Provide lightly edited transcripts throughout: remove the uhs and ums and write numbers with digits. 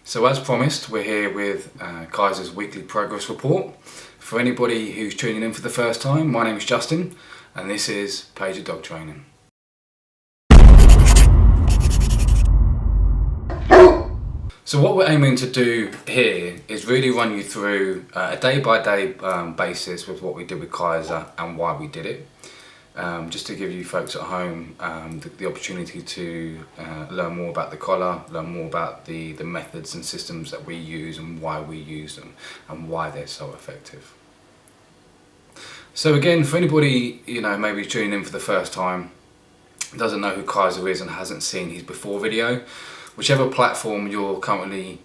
So as promised, we're here with Kaizer's weekly progress report. For anybody who's tuning in for the first time, my name is Justin and this is Kaizer Dog Training. So what we're aiming to do here is really run you through a day-by-day basis with what we did with Kaizer and why we did it. Just to give you folks at home the opportunity to learn more about the collar, learn more about the methods and systems that we use and why we use them and why they're so effective. So again, for anybody maybe tuning in for the first time, doesn't know who Kaizer is and hasn't seen his before video, whichever platform you're currently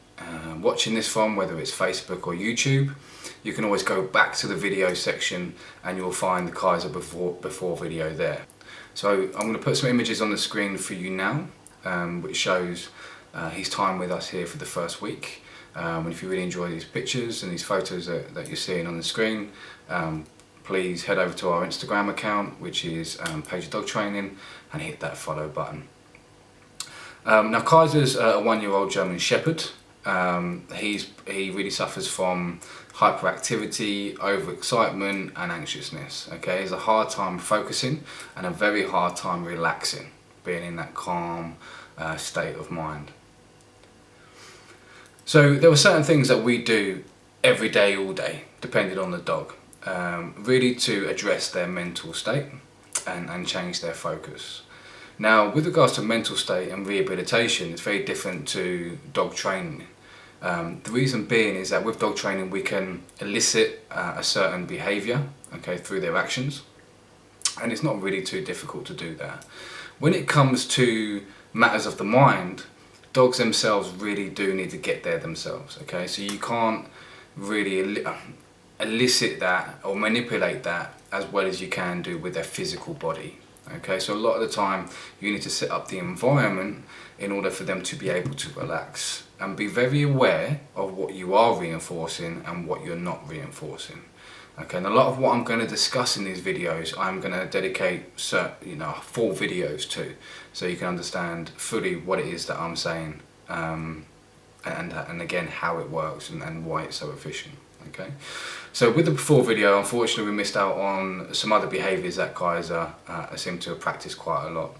watching this from, whether it's Facebook or YouTube, you can always go back to the video section and you'll find the Kaizer before video there. So I'm going to put some images on the screen for you now, which shows his time with us here for the first week. And if you really enjoy these pictures and these photos that you're seeing on the screen, please head over to our Instagram account, which is Kaizer Dog Training, and hit that follow button. Now Kaizer's a 1-year-old German Shepherd. He really suffers from hyperactivity, overexcitement and anxiousness. Okay, he has a hard time focusing and a very hard time relaxing, being in that calm state of mind. So there were certain things that we do every day, all day, depending on the dog, really to address their mental state and change their focus. Now, with regards to mental state and rehabilitation, it's very different to dog training. The reason being is that with dog training we can elicit a certain behaviour, okay, through their actions, and it's not really too difficult to do that. When it comes to matters of the mind, dogs themselves really do need to get there themselves, okay, so you can't really elicit that or manipulate that as well as you can do with their physical body. Okay, so a lot of the time you need to set up the environment in order for them to be able to relax and be very aware of what you are reinforcing and what you're not reinforcing. Okay, and a lot of what I'm going to discuss in these videos I'm going to dedicate full videos to, so you can understand fully what it is that I'm saying and again how it works and why it's so efficient. Okay, so with the before video, unfortunately we missed out on some other behaviours that Kaizer seemed to have practiced quite a lot.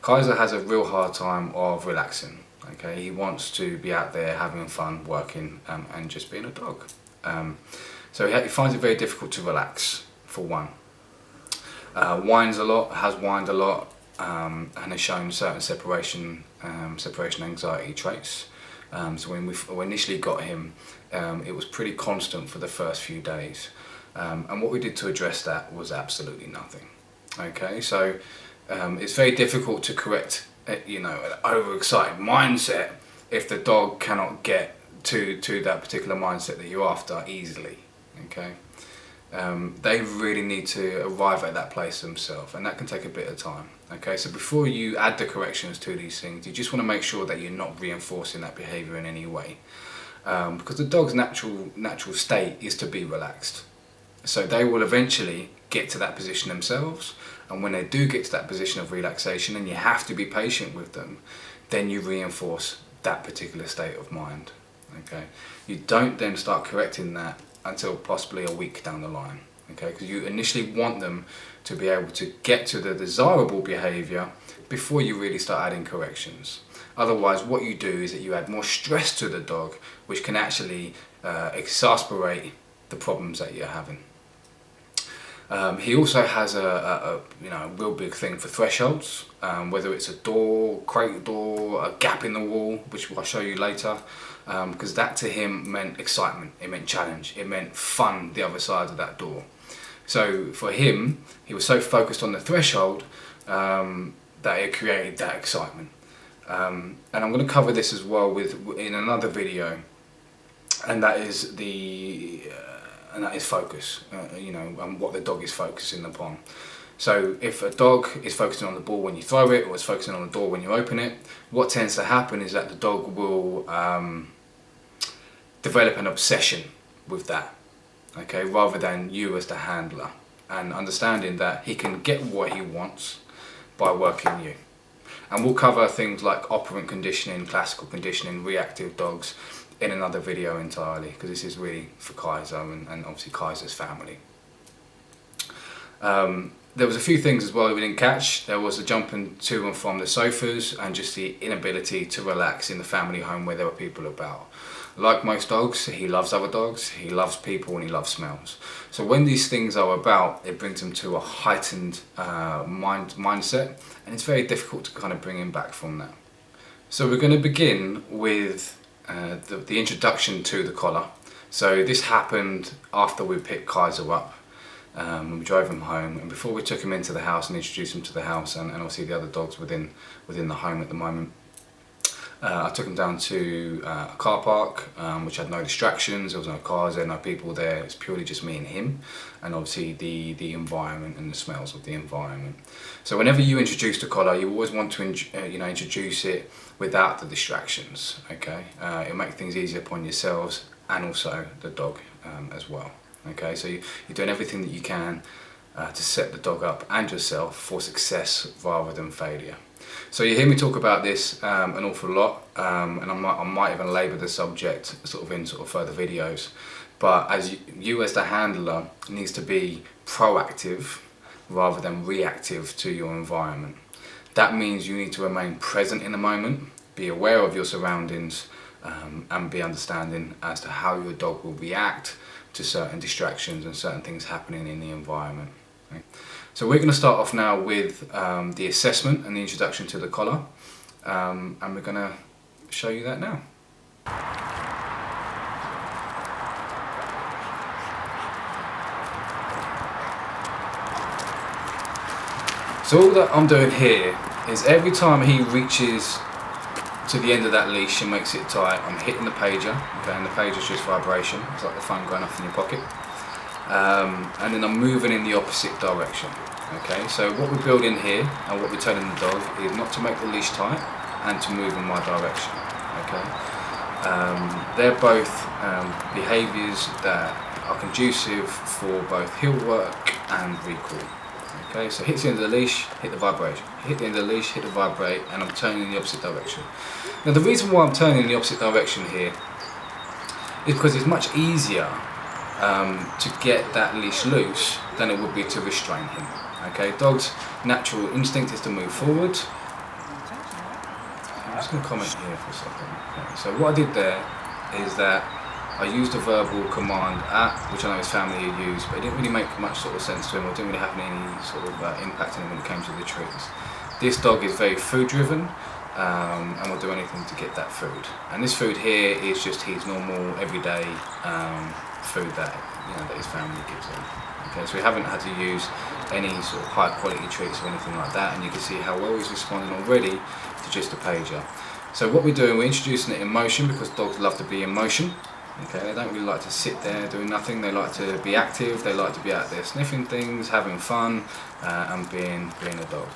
Kaizer has a real hard time of relaxing. Okay, he wants to be out there having fun, working and just being a dog. So he finds it very difficult to relax, for one. Whines a lot, has whined a lot, and has shown certain separation anxiety traits. So when we initially got him, it was pretty constant for the first few days, and what we did to address that was absolutely nothing. Okay, so it's very difficult to correct an overexcited mindset if the dog cannot get to that particular mindset that you're after easily. Okay, they really need to arrive at that place themselves, and that can take a bit of time. Okay, so before you add the corrections to these things, you just want to make sure that you're not reinforcing that behaviour in any way, because the dog's natural state is to be relaxed. So they will eventually get to that position themselves, and when they do get to that position of relaxation, and you have to be patient with them, then you reinforce that particular state of mind. Okay, you don't then start correcting that until possibly a week down the line. Okay, because you initially want them to be able to get to the desirable behaviour before you really start adding corrections. Otherwise, what you do is that you add more stress to the dog, which can actually exacerbate the problems that you're having. He also has a real big thing for thresholds, whether it's a door, crate door, a gap in the wall, which I'll show you later, because that to him meant excitement, it meant challenge, it meant fun the other side of that door. So for him, he was so focused on the threshold that it created that excitement. And I'm going to cover this as well in another video, and that is focus, and what the dog is focusing upon. So if a dog is focusing on the ball when you throw it, or it's focusing on the door when you open it, what tends to happen is that the dog will develop an obsession with that, okay, rather than you as the handler, and understanding that he can get what he wants by working you. And we'll cover things like operant conditioning, classical conditioning, reactive dogs in another video entirely, because this is really for Kaizer and obviously Kaizer's family. There was a few things as well we didn't catch. There was the jumping to and from the sofas and just the inability to relax in the family home where there were people about. Like most dogs, he loves other dogs, he loves people, and he loves smells. So when these things are about, it brings him to a heightened mindset, and it's very difficult to kind of bring him back from that. So we're going to begin with the introduction to the collar. So this happened after we picked Kaizer up. We drove him home, and before we took him into the house and introduced him to the house and obviously the other dogs within the home at the moment, I took him down to a car park which had no distractions. There was no cars there, no people there. It's purely just me and him, and obviously the environment and the smells of the environment. So whenever you introduce the collar, you always want to introduce it without the distractions. Okay, it'll make things easier upon yourselves and also the dog as well. Okay, so you're doing everything that you can to set the dog up and yourself for success rather than failure. So you hear me talk about this an awful lot, and I might even labour the subject in further videos. But as you as the handler needs to be proactive rather than reactive to your environment. That means you need to remain present in the moment, be aware of your surroundings, and be understanding as to how your dog will react to certain distractions and certain things happening in the environment. Okay. So we're going to start off now with the assessment and the introduction to the collar, and we're going to show you that now. So all that I'm doing here is every time he reaches to the end of that leash and makes it tight, I'm hitting the pager, okay, and the pager's just vibration. It's like the phone going off in your pocket. And then I'm moving in the opposite direction. Okay, so what we're building here and what we're telling the dog is not to make the leash tight and to move in my direction. Okay, they're both behaviours that are conducive for both heel work and recall. Okay, so hit the end of the leash, hit the vibration. Hit the end of the leash, hit the vibrate, and I'm turning in the opposite direction. Now the reason why I'm turning in the opposite direction here is because it's much easier to get that leash loose than it would be to restrain him. Okay, dog's natural instinct is to move forward. I'm just going to comment here for a second. Okay, so what I did there is that I used a verbal command at, which I know his family had used, but it didn't really make much sense to him, or didn't really have any impact on him when it came to the treats. This dog is very food driven, and will do anything to get that food. And this food here is just his normal everyday food that that his family gives him. Okay, so we haven't had to use any sort of high quality treats or anything like that, and you can see how well he's responding already to just a pager. So what we're doing, we're introducing it in motion, because dogs love to be in motion. Okay, they don't really like to sit there doing nothing. They like to be active. They like to be out there sniffing things, having fun, and being a dog.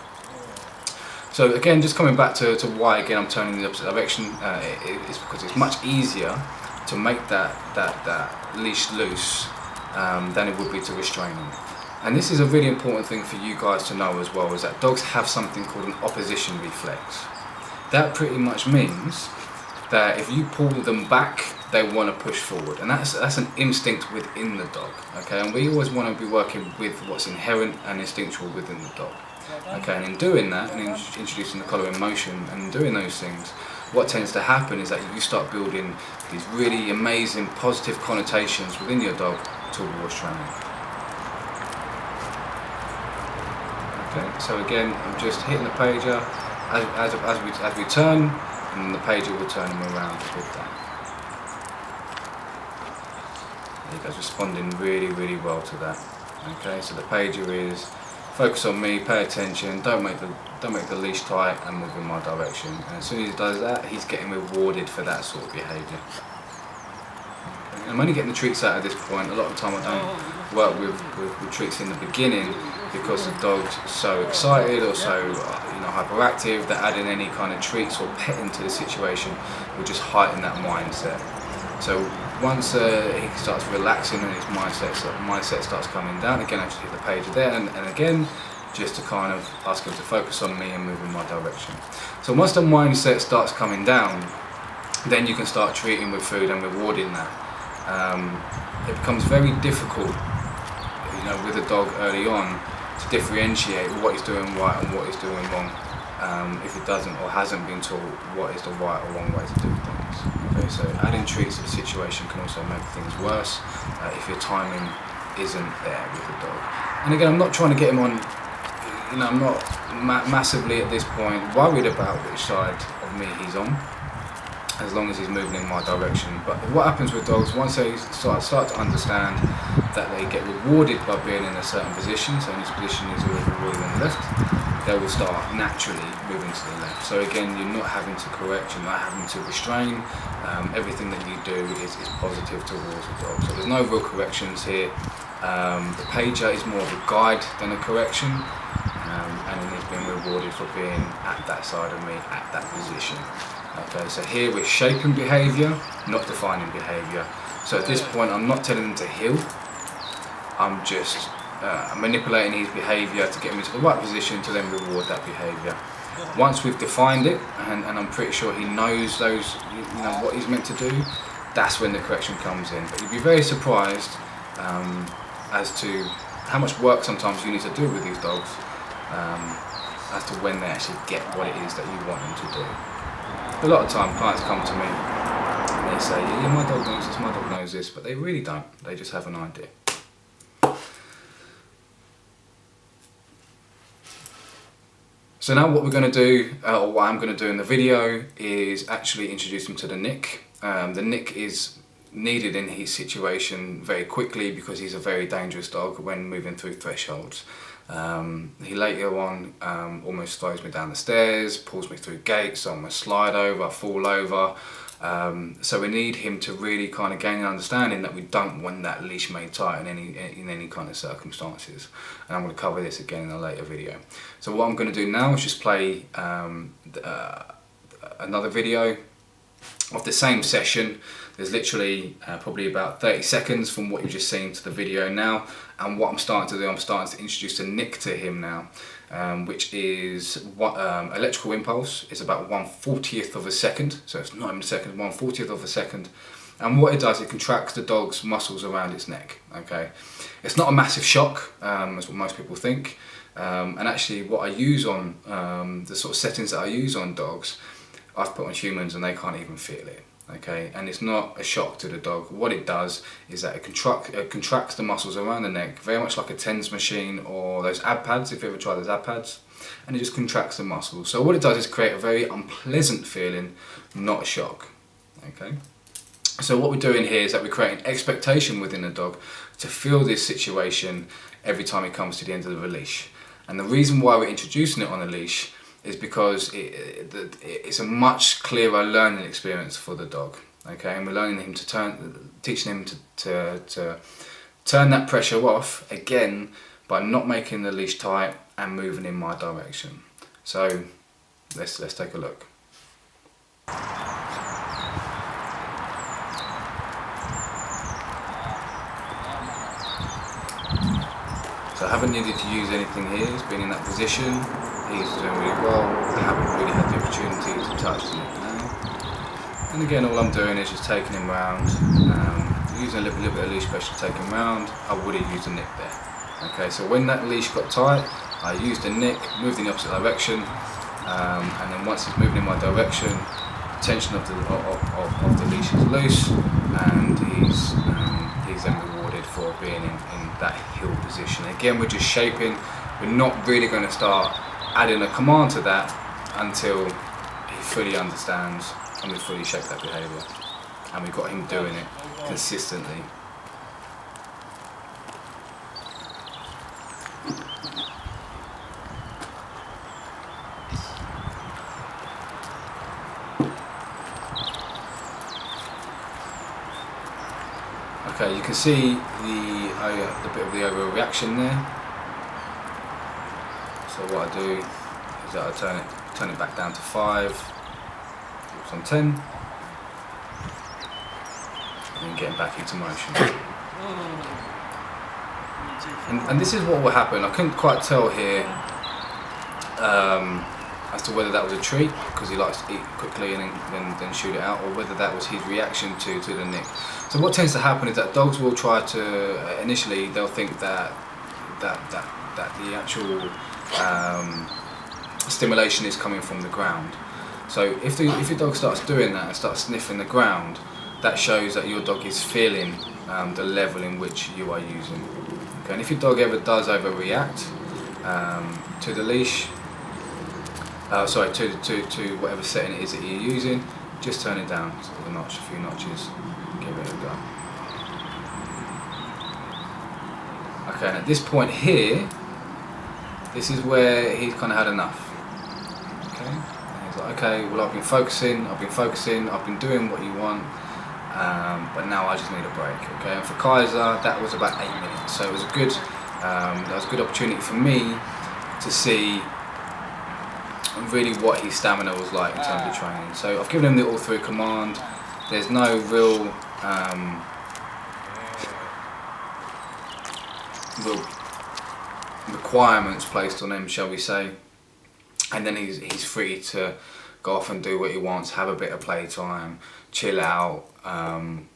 So again, just coming back to why again I'm turning in the opposite direction, it's because it's much easier to make that leash loose than it would be to restrain them. And this is a really important thing for you guys to know as well, is that dogs have something called an opposition reflex. That pretty much means that if you pull them back, they want to push forward, and that's an instinct within the dog. Okay, and we always want to be working with what's inherent and instinctual within the dog. Okay, and in doing that, and in introducing the collar in motion and doing those things, what tends to happen is that you start building these really amazing positive connotations within your dog towards training. Okay, so again, I'm just hitting the pager as we turn, and the pager will turn him around with that. You guys responding really well to that. Okay, so the pager is focus on me, pay attention, don't make the leash tight, and move in my direction. And as soon as he does that, he's getting rewarded for that sort of behaviour. Okay. I'm only getting the treats out at this point. A lot of the time I don't work with treats in the beginning, because the dog's so excited or so hyperactive that adding any kind of treats or petting to the situation will just heighten that mindset. So once he starts relaxing and his mindset starts coming down, again I just hit the pager there, and again just to kind of ask him to focus on me and move in my direction. So once the mindset starts coming down, then you can start treating with food and rewarding that. It becomes very difficult, with a dog early on to differentiate what he's doing right and what he's doing wrong, if he doesn't or hasn't been taught what is the right or wrong way to do things. Okay, so adding treats to the situation can also make things worse if your timing isn't there with the dog. And again, I'm not trying to get him on, I'm not massively at this point worried about which side of me he's on, as long as he's moving in my direction. But what happens with dogs, once they start to understand that they get rewarded by being in a certain position, so in this position is always rewarded on the left, they will start naturally moving to the left. So again, you're not having to correct, you're not having to restrain. Everything that you do is positive towards the dog. So there's no real corrections here. The pager is more of a guide than a correction, and then he's being rewarded for being at that side of me, at that position. Okay, so here we're shaping behaviour, not defining behaviour. So at this point, I'm not telling him to heel. I'm just manipulating his behaviour to get him into the right position to then reward that behaviour. Once we've defined it, and I'm pretty sure he knows those, what he's meant to do, that's when the correction comes in. But you'd be very surprised as to how much work sometimes you need to do with these dogs, as to when they actually get what it is that you want them to do. A lot of time clients come to me and they say, yeah, my dog knows this, my dog knows this, but they really don't. They just have an idea. So now what we're going to do, or what I'm going to do in the video, is actually introduce him to the nick. The nick is needed in his situation very quickly because he's a very dangerous dog when moving through thresholds. He later on almost throws me down the stairs, pulls me through gates, I almost slide over, I fall over. So we need him to really kind of gain an understanding that we don't want that leash made tight in any kind of circumstances. And I'm going to cover this again in a later video. So what I'm going to do now is just play another video of the same session. There's literally probably about 30 seconds from what you've just seen to the video now. And what I'm starting to do, I'm starting to introduce a nick to him now, which is what electrical impulse is about 1/40th of a second. So it's not even a second, 1/40th of a second. And what it does, it contracts the dog's muscles around its neck. Okay, it's not a massive shock, as what most people think. And actually, what I use on the sort of settings that I use on dogs, I've put on humans, and they can't even feel it. Okay, and it's not a shock to the dog. What it does is that it contracts the muscles around the neck, very much like a TENS machine or those ab pads, if you ever tried those ab pads, and it just contracts the muscles. So what it does is create a very unpleasant feeling, not a shock. Okay, so what we're doing here is that we're creating expectation within the dog to feel this situation every time it comes to the end of the leash. And the reason why we're introducing it on a leash is because it's a much clearer learning experience for the dog. Okay, and we're learning him to teaching him to turn that pressure off again by not making the leash tight and moving in my direction. So let's take a look. So I haven't needed to use anything here. He's been in that position. He's doing really well. I haven't really had the opportunity to touch him now. And again, all I'm doing is just taking him round, using a little bit of leash pressure to take him round. I would have used a nick there. Okay, so when that leash got tight, I used a nick, moved in the opposite direction, and then once he's moving in my direction, the tension of the leash is loose, and he's then rewarded for being in that heel position. Again, we're just shaping. We're not really going to start adding a command to that until he fully understands and we fully shape that behaviour, and we've got him doing it consistently. Okay, you can see the bit of the overreaction there. So what I do is that I turn it back down to 5, it's on 10, and then getting back into motion. And this is what will happen. I couldn't quite tell here as to whether that was a treat because he likes to eat quickly and then shoot it out, or whether that was his reaction to the nick. So what tends to happen is that dogs will try to, initially they'll think that the actual stimulation is coming from the ground. So if your dog starts doing that and starts sniffing the ground, that shows that your dog is feeling the level in which you are using. Okay, and if your dog ever does overreact to the leash, to whatever setting it is that you're using, just turn it down a notch, a few notches, give it a go. Okay, and at this point here, this is where he's kind of had enough. Okay, and he's like, okay, well I've been focusing, I've been doing what you want, but now I just need a break. Okay, and for Kaizer, that was about 8 minutes, so it was a good, opportunity for me to see really what his stamina was like in terms of training. So I've given him the all through command. There's no real requirements placed on him, shall we say, and then he's free to go off and do what he wants, have a bit of playtime, chill out, and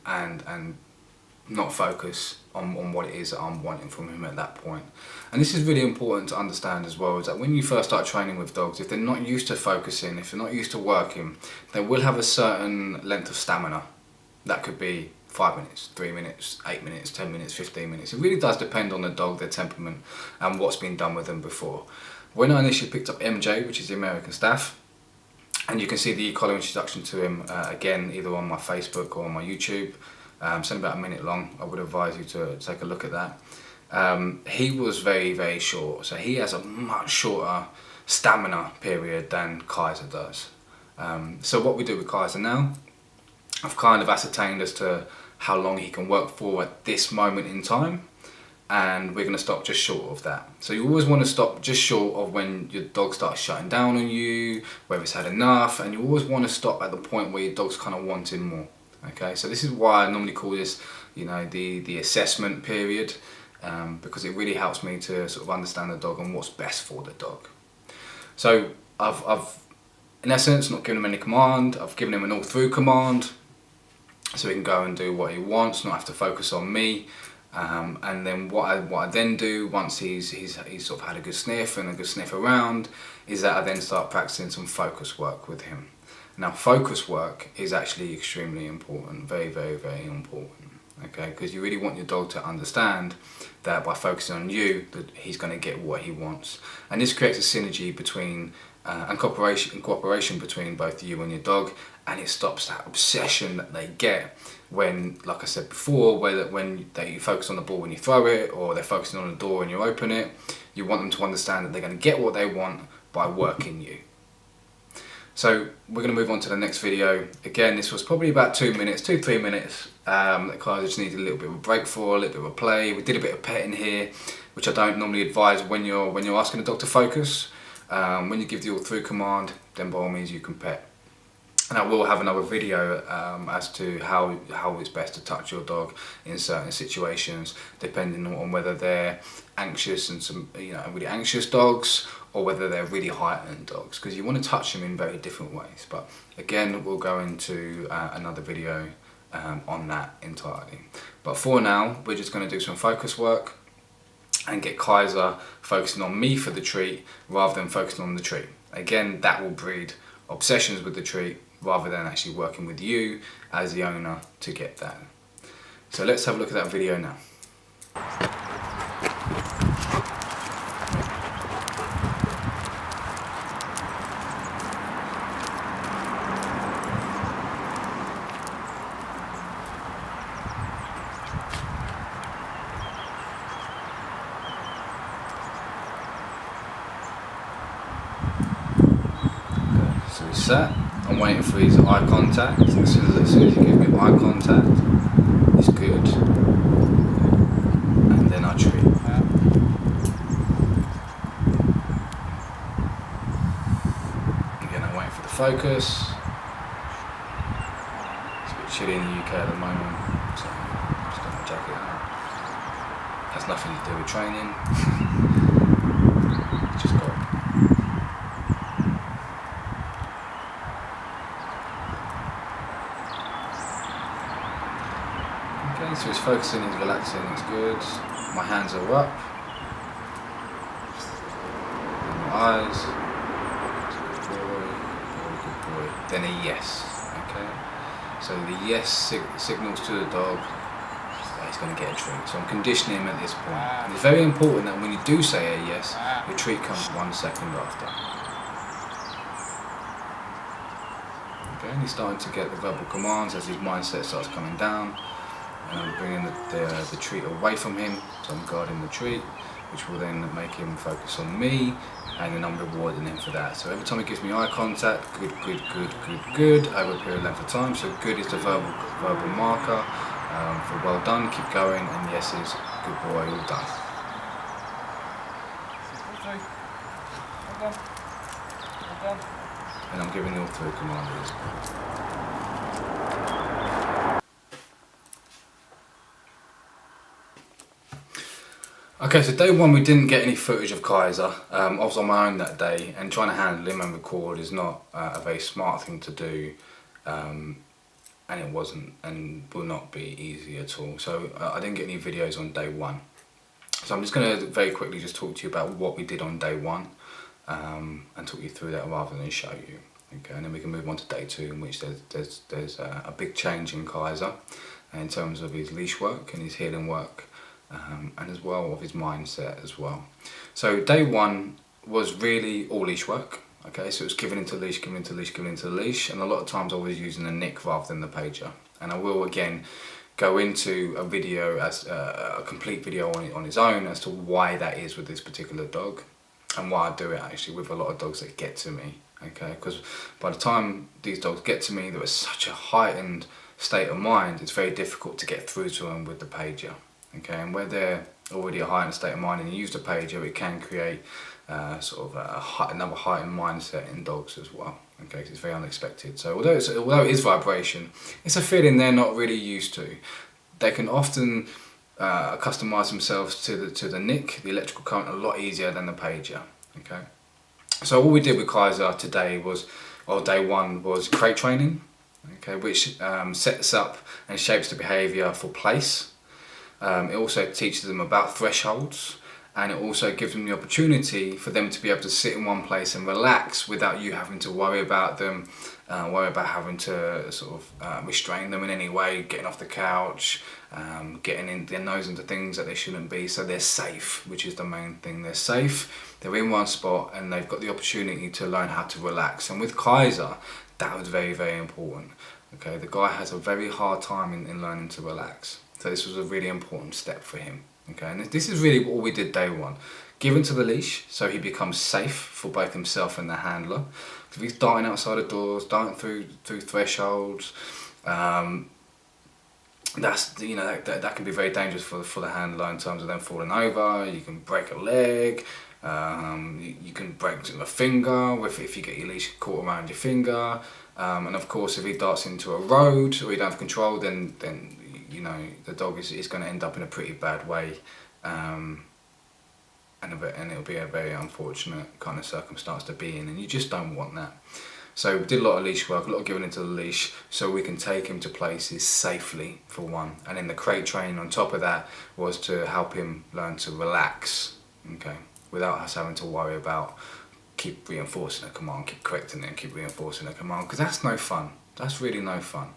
not focus on what it is that I'm wanting from him at that point. And this is really important to understand as well, is that when you first start training with dogs, if they're not used to focusing, if they're not used to working, they will have a certain length of stamina. That could be 5 minutes, 3 minutes, 8 minutes, 10 minutes, 15 minutes. It really does depend on the dog, their temperament, and what's been done with them before. When I initially picked up MJ, which is the American Staff, and you can see the e-collar introduction to him again, either on my Facebook or on my YouTube. It's only about a minute long. I would advise you to take a look at that. He was very, very short, so he has a much shorter stamina period than Kaizer does. So what we do with Kaizer now, I've kind of ascertained as to how long he can work for at this moment in time, and we're going to stop just short of that. So you always want to stop just short of when your dog starts shutting down on you, whether it's had enough, and you always want to stop at the point where your dog's kind of wanting more. Okay, so this is why I normally call this, the assessment period, because it really helps me to sort of understand the dog and what's best for the dog. So I've in essence not given him any command. I've given him an all through command, so he can go and do what he wants, not have to focus on me. And then what I then do once he's sort of had a good sniff and a good sniff around, is that I then start practicing some focus work with him. Now, focus work is actually extremely important, very, very, very important, okay? Because you really want your dog to understand that by focusing on you, that he's going to get what he wants. And this creates a synergy between, and cooperation between both you and your dog, and it stops that obsession that they get when, like I said before, when you focus on the ball when you throw it, or they're focusing on the door when you open it. You want them to understand that they're going to get what they want by working you. So we're going to move on to the next video. Again, this was probably about 2 minutes, 2-3 minutes. That Kaizer just needed a little bit of a break for, a little bit of a play. We did a bit of petting here, which I don't normally advise when you're asking a dog to focus. When you give the all through command, then by all means you can pet. And I will have another video as to how it's best to touch your dog in certain situations, depending on whether they're anxious and some really anxious dogs, or whether they're really heightened dogs, because you want to touch them in very different ways. But again, we'll go into another video on that entirely. But for now, we're just going to do some focus work and get Kaizer focusing on me for the treat rather than focusing on the treat. Again, that will breed obsessions with the treat rather than actually working with you as the owner to get that. So let's have a look at that video now. So he's sat, I'm waiting for his eye contact. As soon as he gives me eye contact, it's good. And then I treat. Again, I'm waiting for the focus. It's a bit chilly in the UK at the moment, so I'm just got my jacket on. Has nothing to do with training. Just got okay, so he's focusing, he's relaxing, it's good. My hands are up. And my eyes. Good boy, good boy. Then a yes. Okay. So the yes signals to the dog that he's going to get a treat. So I'm conditioning him at this point. And it's very important that when you do say a yes, your treat comes 1 second after. Okay, and he's starting to get the verbal commands as his mindset starts coming down. And I'm bringing the treat away from him, so I'm guarding the treat, which will then make him focus on me, and then I'm rewarding him for that. So every time he gives me eye contact, good, good, good, good, good, over a period of length of time. So good is the verbal marker for well done, keep going, and yes is good boy, all done. And I'm giving all 3 commands at this point. Okay, so day 1 we didn't get any footage of Kaizer. I was on my own that day, and trying to handle him and record is not a very smart thing to do, and it wasn't and will not be easy at all. So I didn't get any videos on day 1. So I'm just going to very quickly just talk to you about what we did on day 1, and talk you through that rather than show you. Okay, and then we can move on to day 2, in which there's a big change in Kaizer in terms of his leash work and his healing work. And as well of his mindset as well. So day 1 was really all leash work. Okay, so it was giving into leash, giving into leash, giving into leash, and a lot of times I was using the nick rather than the pager. And I will again go into a video, as a complete video on its own, as to why that is with this particular dog, and why I do it actually with a lot of dogs that get to me. Okay, because by the time these dogs get to me, they're at such a heightened state of mind, it's very difficult to get through to them with the pager. Okay, and where they're already a heightened state of mind and you use the pager, it can create sort of another heightened mindset in dogs as well. Okay, because it's very unexpected. So although it is vibration, it's a feeling they're not really used to. They can often customize themselves to the nick, the electrical current, a lot easier than the pager. Okay, so what we did with Kaizer today was, or day 1, was crate training. Okay, which sets up and shapes the behaviour for place. It also teaches them about thresholds, and it also gives them the opportunity for them to be able to sit in one place and relax without you having to worry about them, worry about having to sort of restrain them in any way, getting off the couch, getting in their nose into things that they shouldn't be. So they're safe, which is the main thing. They're safe, they're in one spot, and they've got the opportunity to learn how to relax. And with Kaizer, that was very, very important. Okay, the guy has a very hard time in learning to relax. So this was a really important step for him. Okay, and this is really all we did day 1. Give him to the leash so he becomes safe for both himself and the handler. If he's darting outside the doors, darting through thresholds, that's, you know, that can be very dangerous for the handler in terms of them falling over. You can break a leg. You can break a finger if you get your leash caught around your finger. And of course, if he darts into a road or you don't have control, then you know the dog is going to end up in a pretty bad way, and it'll be a very unfortunate kind of circumstance to be in, and you just don't want that. So we did a lot of leash work, a lot of giving into the leash, so we can take him to places safely, for one. And then the crate training on top of that was to help him learn to relax, okay, without us having to worry about keep reinforcing a command, keep correcting it, and keep reinforcing a command, because that's no fun. That's really no fun.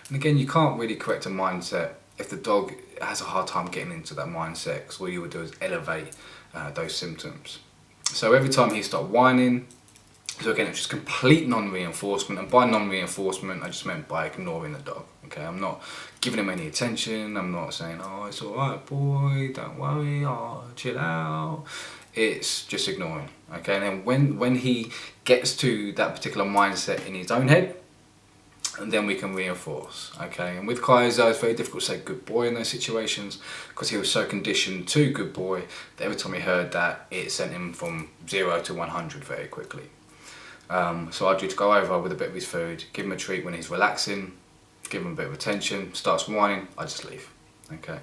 And again, you can't really correct a mindset if the dog has a hard time getting into that mindset, because all you would do is elevate those symptoms. So every time he started whining, so again, it's just complete non-reinforcement, and by non-reinforcement, I just meant by ignoring the dog. Okay, I'm not giving him any attention. I'm not saying, "Oh, it's all right, boy. Don't worry. Oh, chill out." It's just ignoring. Okay, and then when he gets to that particular mindset in his own head, and then we can reinforce. Okay, and with Kaizer, it's very difficult to say "good boy" in those situations, because he was so conditioned to "good boy" that every time he heard that, it sent him from 0 to 100 very quickly. So I do to go over with a bit of his food, give him a treat when he's relaxing, give him a bit of attention, starts whining, I just leave. Okay.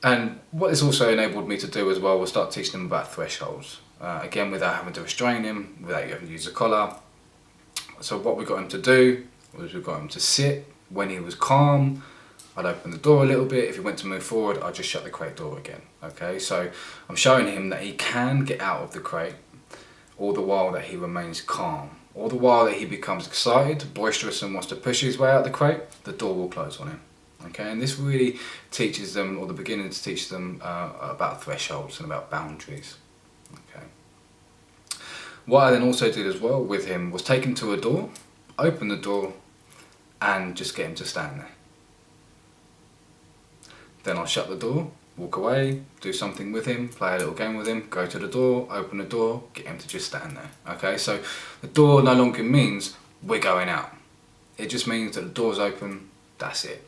And what this also enabled me to do as well was start teaching them about thresholds. Again, without having to restrain him, without having to use a collar. So what we got him to do was we got him to sit. When he was calm, I'd open the door a little bit. If he went to move forward, I'd just shut the crate door again. Okay, so I'm showing him that he can get out of the crate, all the while that he remains calm. All the while that he becomes excited, boisterous, and wants to push his way out of the crate, the door will close on him. Okay, and this really teaches them, or the beginning to teach them about thresholds and about boundaries. Okay. What I then also did as well with him was take him to a door, open the door, and just get him to stand there. Then I'll shut the door, walk away, do something with him, play a little game with him, go to the door, open the door, get him to just stand there. Okay, so the door no longer means we're going out. It just means that the door's open, that's it.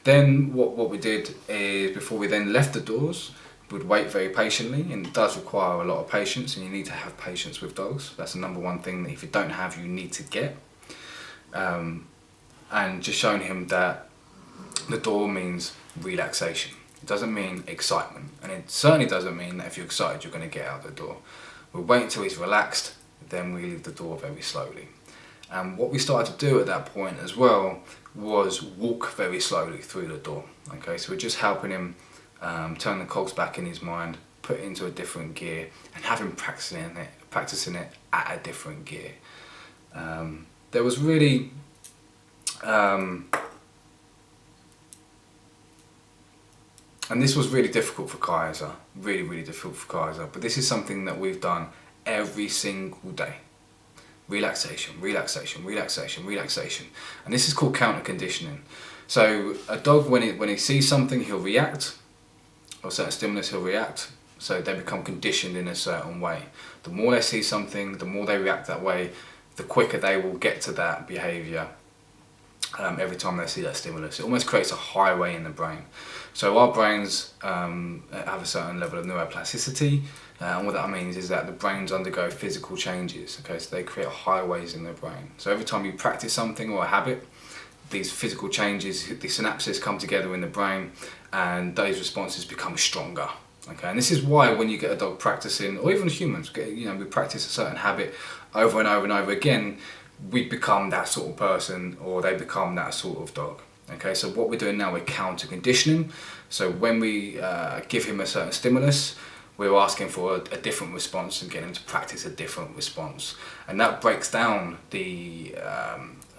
Then what we did is, before we then left the doors, we'd wait very patiently, and it does require a lot of patience, and you need to have patience with dogs. That's the number one thing that if you don't have, you need to get. And just showing him that the door means relaxation. It doesn't mean excitement, and it certainly doesn't mean that if you're excited you're going to get out the door. We'll wait until he's relaxed, then we leave the door very slowly. And what we started to do at that point as well was walk very slowly through the door. Okay, so we're just helping him turn the cogs back in his mind, put it into a different gear, and have him practicing it at a different gear. There was really and this was really difficult for Kaizer, really difficult for Kaizer, but this is something that we've done every single day. Relaxation, relaxation, relaxation, relaxation. And this is called counter conditioning. So a dog, when he sees something, he'll react, or certain stimulus, he'll react. So they become conditioned in a certain way. The more they see something, the more they react that way, the quicker they will get to that behaviour every time they see that stimulus. It almost creates a highway in the brain. So our brains have a certain level of neuroplasticity, and what that means is that the brains undergo physical changes. Okay, so they create highways in their brain. So every time you practice something or a habit, these physical changes, the synapses come together in the brain, and those responses become stronger. Okay, and this is why when you get a dog practicing, or even humans, we practice a certain habit over and over and over again, we become that sort of person, or they become that sort of dog. Okay, so what we're doing now, we're counter conditioning. So when we give him a certain stimulus, we're asking for a different response and getting him to practice a different response, and that breaks down the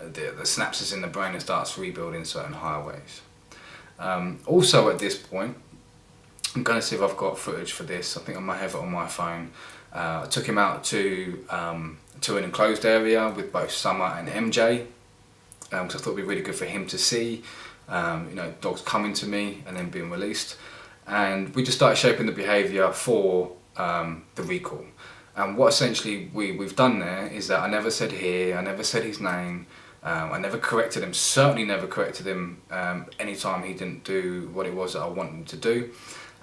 synapses in the brain and starts rebuilding certain highways. Also at this point, I'm going to see if I've got footage for this. I think I might have it on my phone. I took him out to an enclosed area with both Summer and MJ, because I thought it'd be really good for him to see, dogs coming to me and then being released. And we just started shaping the behaviour for the recall. And what essentially we've done there is that I never said here, I never said his name, I never corrected him, certainly never corrected him anytime he didn't do what it was that I wanted him to do.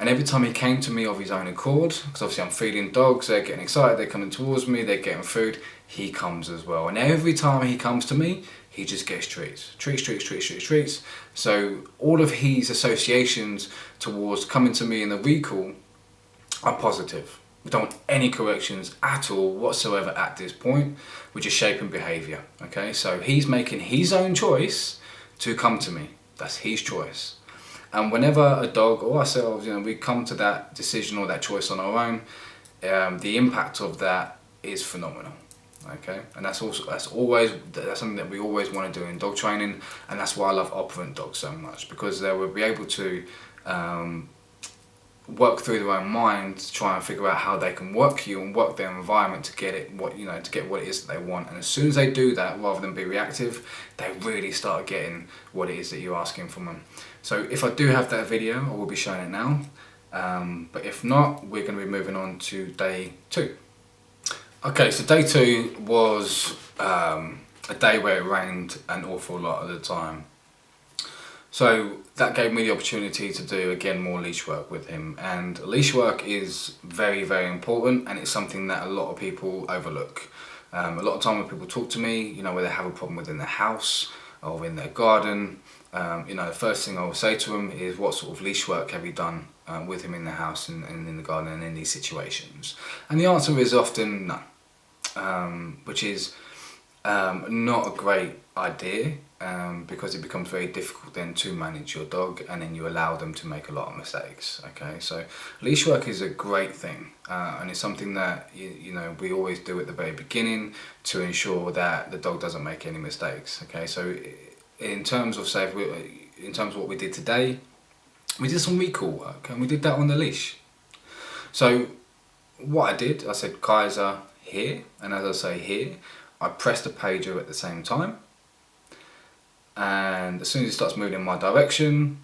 And every time he came to me of his own accord, because obviously I'm feeding dogs, they're getting excited, they're coming towards me, they're getting food, he comes as well. And every time he comes to me, he just gets treats. Treats. So all of his associations towards coming to me in the recall are positive. We don't want any corrections at all whatsoever at this point. We're just shaping behaviour. Okay, so he's making his own choice to come to me. That's his choice. And whenever a dog or ourselves, we come to that decision or that choice on our own, the impact of that is phenomenal. Okay, and that's something that we always want to do in dog training, and that's why I love operant dogs so much, because they will be able to work through their own mind to try and figure out how they can work you and work their environment to get what it is that they want. And as soon as they do that, rather than be reactive, they really start getting what it is that you're asking from them. So if I do have that video, I will be showing it now. But if not, we're going to be moving on to day 2. Okay, so day 2 was a day where it rained an awful lot of the time. So that gave me the opportunity to do, again, more leash work with him. And leash work is very, very important, and it's something that a lot of people overlook. A lot of time when people talk to me, where they have a problem within their house or in their garden, The first thing I will say to him is, what sort of leash work have you done with him in the house and in the garden and in these situations? And the answer is often no, which is not a great idea, because it becomes very difficult then to manage your dog, and then you allow them to make a lot of mistakes. Okay, so leash work is a great thing, and it's something that we always do at the very beginning to ensure that the dog doesn't make any mistakes. Okay, so in terms of what we did today, we did some recall work, and we did that on the leash. So what I did, I said Kaizer here, and as I say here, I press the pager at the same time, and as soon as he starts moving in my direction,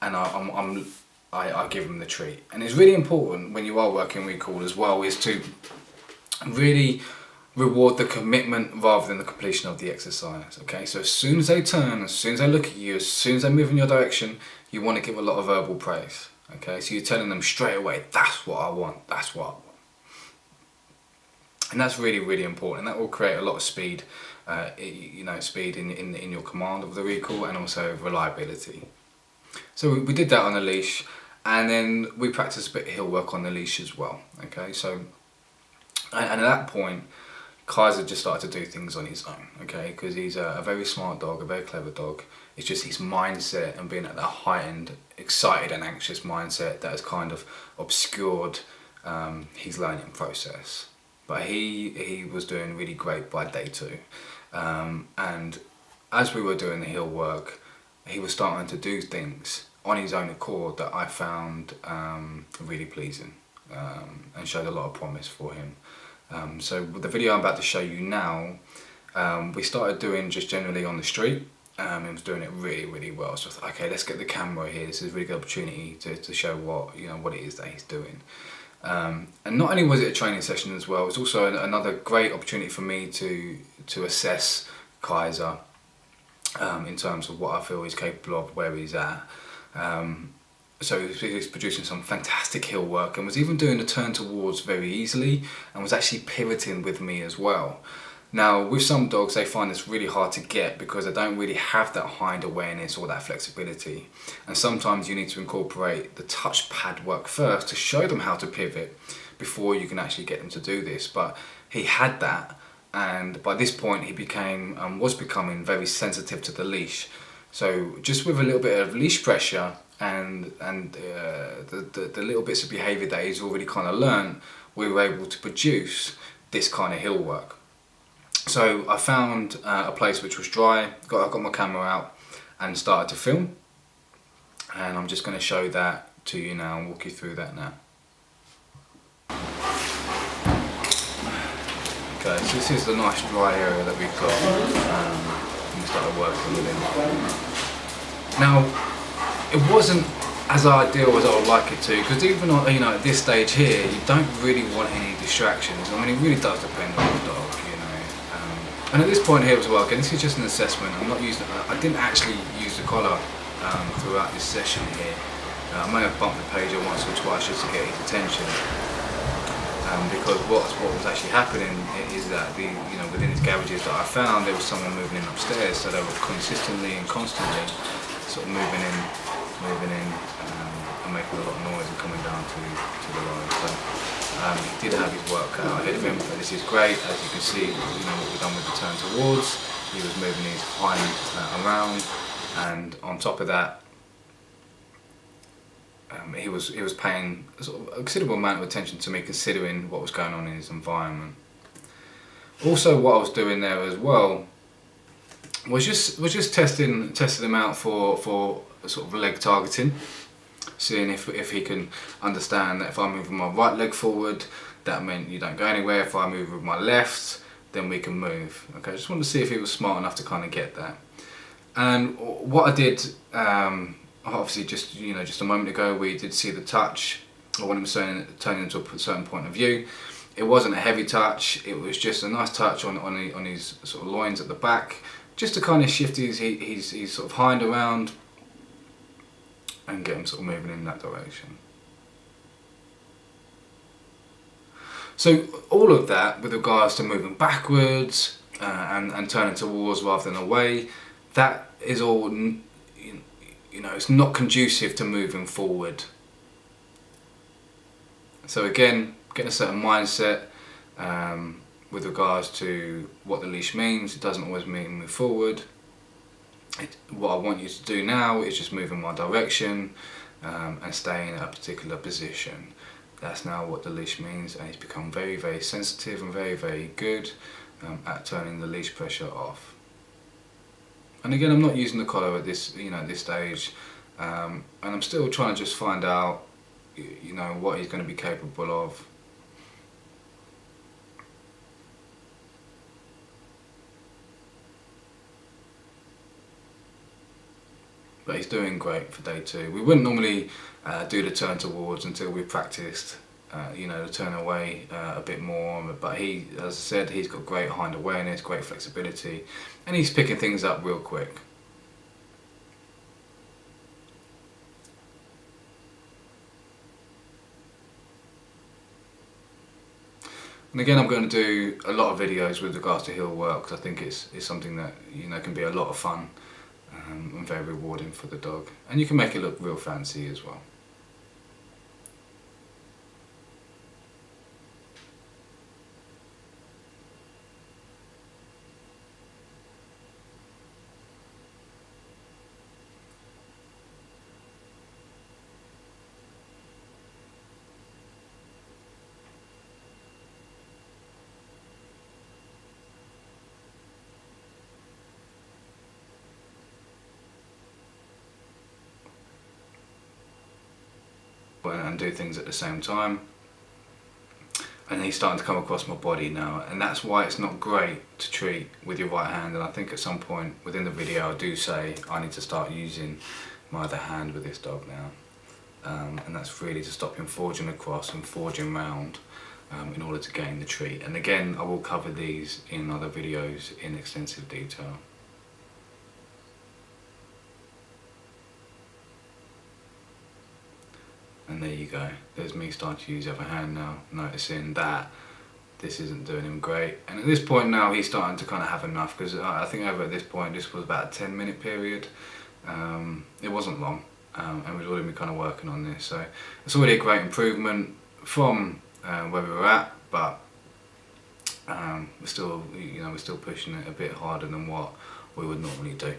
and I give him the treat. And it's really important when you are working recall as well, is to really reward the commitment rather than the completion of the exercise. Okay, so as soon as they turn, as soon as they look at you, as soon as they move in your direction, you want to give a lot of verbal praise. Okay, so you're telling them straight away, that's what I want, that's what I want. And that's really, really important. And that will create a lot of speed, speed in your command of the recall, and also reliability. So we did that on the leash, and then we practiced a bit of heel work on the leash as well. Okay, so and at that point, Kaizer just started to do things on his own. Okay, because he's a very smart dog, a very clever dog. It's just his mindset and being at that heightened, excited and anxious mindset that has kind of obscured his learning process. But he was doing really great by day 2, and as we were doing the heel work, he was starting to do things on his own accord that I found really pleasing, and showed a lot of promise for him. So with the video I'm about to show you now, we started doing just generally on the street. He was doing it really, really well. So I thought, okay, let's get the camera here. This is a really good opportunity to show what it is that he's doing. And not only was it a training session as well, it was also another great opportunity for me to assess Kaizer in terms of what I feel he's capable of, where he's at. So he's producing some fantastic heel work, and was even doing the turn towards very easily, and was actually pivoting with me as well. Now with some dogs, they find this really hard to get because they don't really have that hind awareness or that flexibility, and sometimes you need to incorporate the touch pad work first to show them how to pivot before you can actually get them to do this. But he had that, and by this point he was becoming very sensitive to the leash. So just with a little bit of leash pressure and the little bits of behaviour that he's already kind of learned, we were able to produce this kind of heel work. So I found a place which was dry, I got my camera out and started to film, and I'm just going to show that to you now and walk you through that now. Okay, so this is the nice dry area that we've got, and we started working with him. Now, it wasn't as ideal as I would like it to, because even at this stage here, you don't really want any distractions. I mean, it really does depend on the dog, and at this point here as well, again, this is just an assessment. I didn't actually use the collar throughout this session here. I may have bumped the pager once or twice just to get his attention, because what was actually happening is that within these garages that I found, there was someone moving in upstairs, so they were consistently and constantly sort of moving in, and making a lot of noise and coming down to the line. So he did have his work ahead of him, but this is great. As you can see, what we've done with the turn towards, he was moving his hind around, and on top of that, he was paying a sort of a considerable amount of attention to me, considering what was going on in his environment. Also, what I was doing there as well was just testing him out for sort of leg targeting, seeing if he can understand that if I move with my right leg forward, that meant you don't go anywhere. If I move with my left, then we can move. Okay, I just wanted to see if he was smart enough to kind of get that. And what I did, obviously just a moment ago, we did see the touch. I wanted him to turn into a certain point of view. It wasn't a heavy touch, it was just a nice touch on his sort of loins at the back, just to kind of shift his sort of hind around and get him sort of moving in that direction. So all of that with regards to moving backwards and turning towards rather than away, that is all it's not conducive to moving forward. So again, getting a certain mindset with regards to what the leash means. It doesn't always mean move forward. What I want you to do now is just move in my direction and stay in a particular position. That's now what the leash means, and he's become very, very sensitive and very, very good at turning the leash pressure off. And again, I'm not using the collar at this, this stage, and I'm still trying to just find out, what he's going to be capable of. But he's doing great for day 2. We wouldn't normally do the turn towards until we practiced, the turn away a bit more. But he, as I said, he's got great hind awareness, great flexibility, and he's picking things up real quick. And again, I'm going to do a lot of videos with regards to heel work, because I think it's something that can be a lot of fun and very rewarding for the dog, and you can make it look real fancy as well. And do things at the same time, and he's starting to come across my body now, and that's why it's not great to treat with your right hand. And I think at some point within the video I do say I need to start using my other hand with this dog now, and that's really to stop him forging across and forging round in order to gain the treat. And again, I will cover these in other videos in extensive detail. And there you go, there's me starting to use the other hand now, noticing that this isn't doing him great. And at this point now he's starting to kind of have enough, because I think over at this point, this was about a 10-minute period. It wasn't long, and we'd already been kind of working on this. So it's already a great improvement from where we were at, but we're still, we're still pushing it a bit harder than what we would normally do.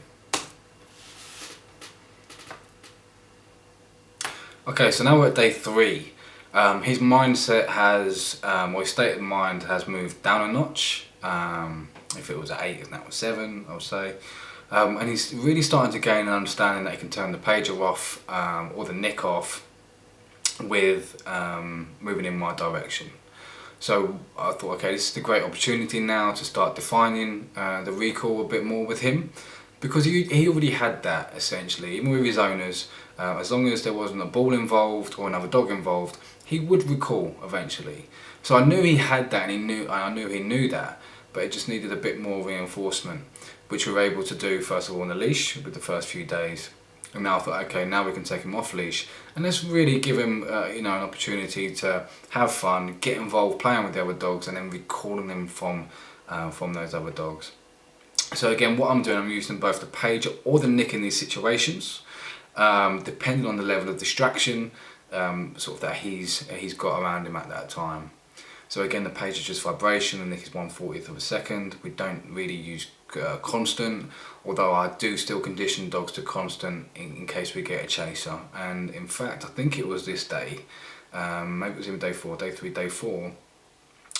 Okay, so now we're at day 3. His mindset has, or his state of mind has moved down a notch. If it was at 8, now it's 7, I would say. And he's really starting to gain an understanding that he can turn the pager off or the nick off with moving in my direction. So I thought, okay, this is a great opportunity now to start defining the recall a bit more with him, because he already had that essentially, even with his owners. As long as there wasn't a ball involved or another dog involved, he would recall eventually. So I knew he had that, and I knew he knew that, but it just needed a bit more reinforcement, which we were able to do first of all on the leash with the first few days. And now I thought, okay, now we can take him off leash and let's really give him an opportunity to have fun, get involved playing with the other dogs, and then recalling them from those other dogs. So again, what I'm doing, I'm using both the pager or the nick in these situations, depending on the level of distraction sort of that he's got around him at that time. So again, the page is just vibration, and nick is 1/40th of a second. We don't really use constant, although I do still condition dogs to constant in case we get a chaser. And in fact, I think it was this day, maybe it was even day 4, day 3, day 4,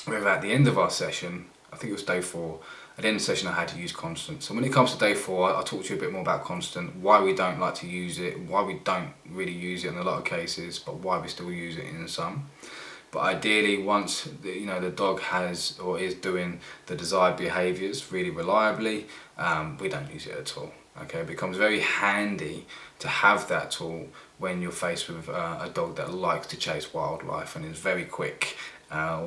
where at the end of our session, I think it was day 4, at the end of the session I had to use constant. So when it comes to day 4, I'll talk to you a bit more about constant, why we don't like to use it, why we don't really use it in a lot of cases, but why we still use it in some. But ideally, once the dog has or is doing the desired behaviours really reliably, we don't use it at all. Okay, it becomes very handy to have that tool when you're faced with a dog that likes to chase wildlife and is very quick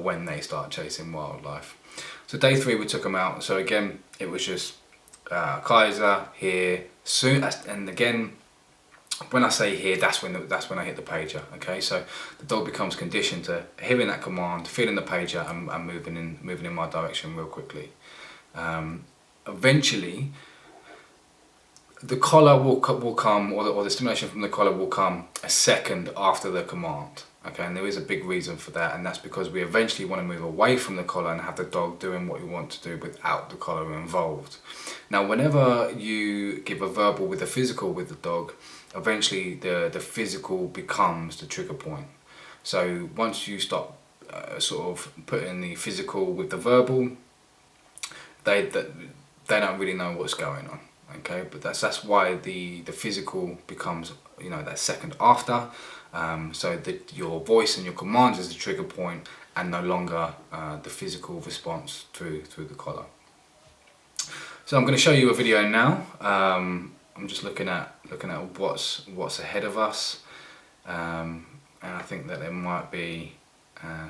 when they start chasing wildlife. So day 3 we took them out. So again, it was just Kaizer here soon, and again, when I say here, that's when I hit the pager. Okay, so the dog becomes conditioned to hearing that command, feeling the pager, and moving in my direction real quickly. Eventually, the collar will come, or the stimulation from the collar will come a second after the command. Okay, and there is a big reason for that, and that's because we eventually want to move away from the collar and have the dog doing what we want to do without the collar involved. Now, whenever you give a verbal with a physical with the dog, eventually the physical becomes the trigger point. So once you stop sort of putting the physical with the verbal, they don't really know what's going on. Okay, but that's why the physical becomes, you know, that second after. So that your voice and your commands is the trigger point, and no longer the physical response through the collar. So I'm going to show you a video now. I'm just looking at what's ahead of us, and I think that there might be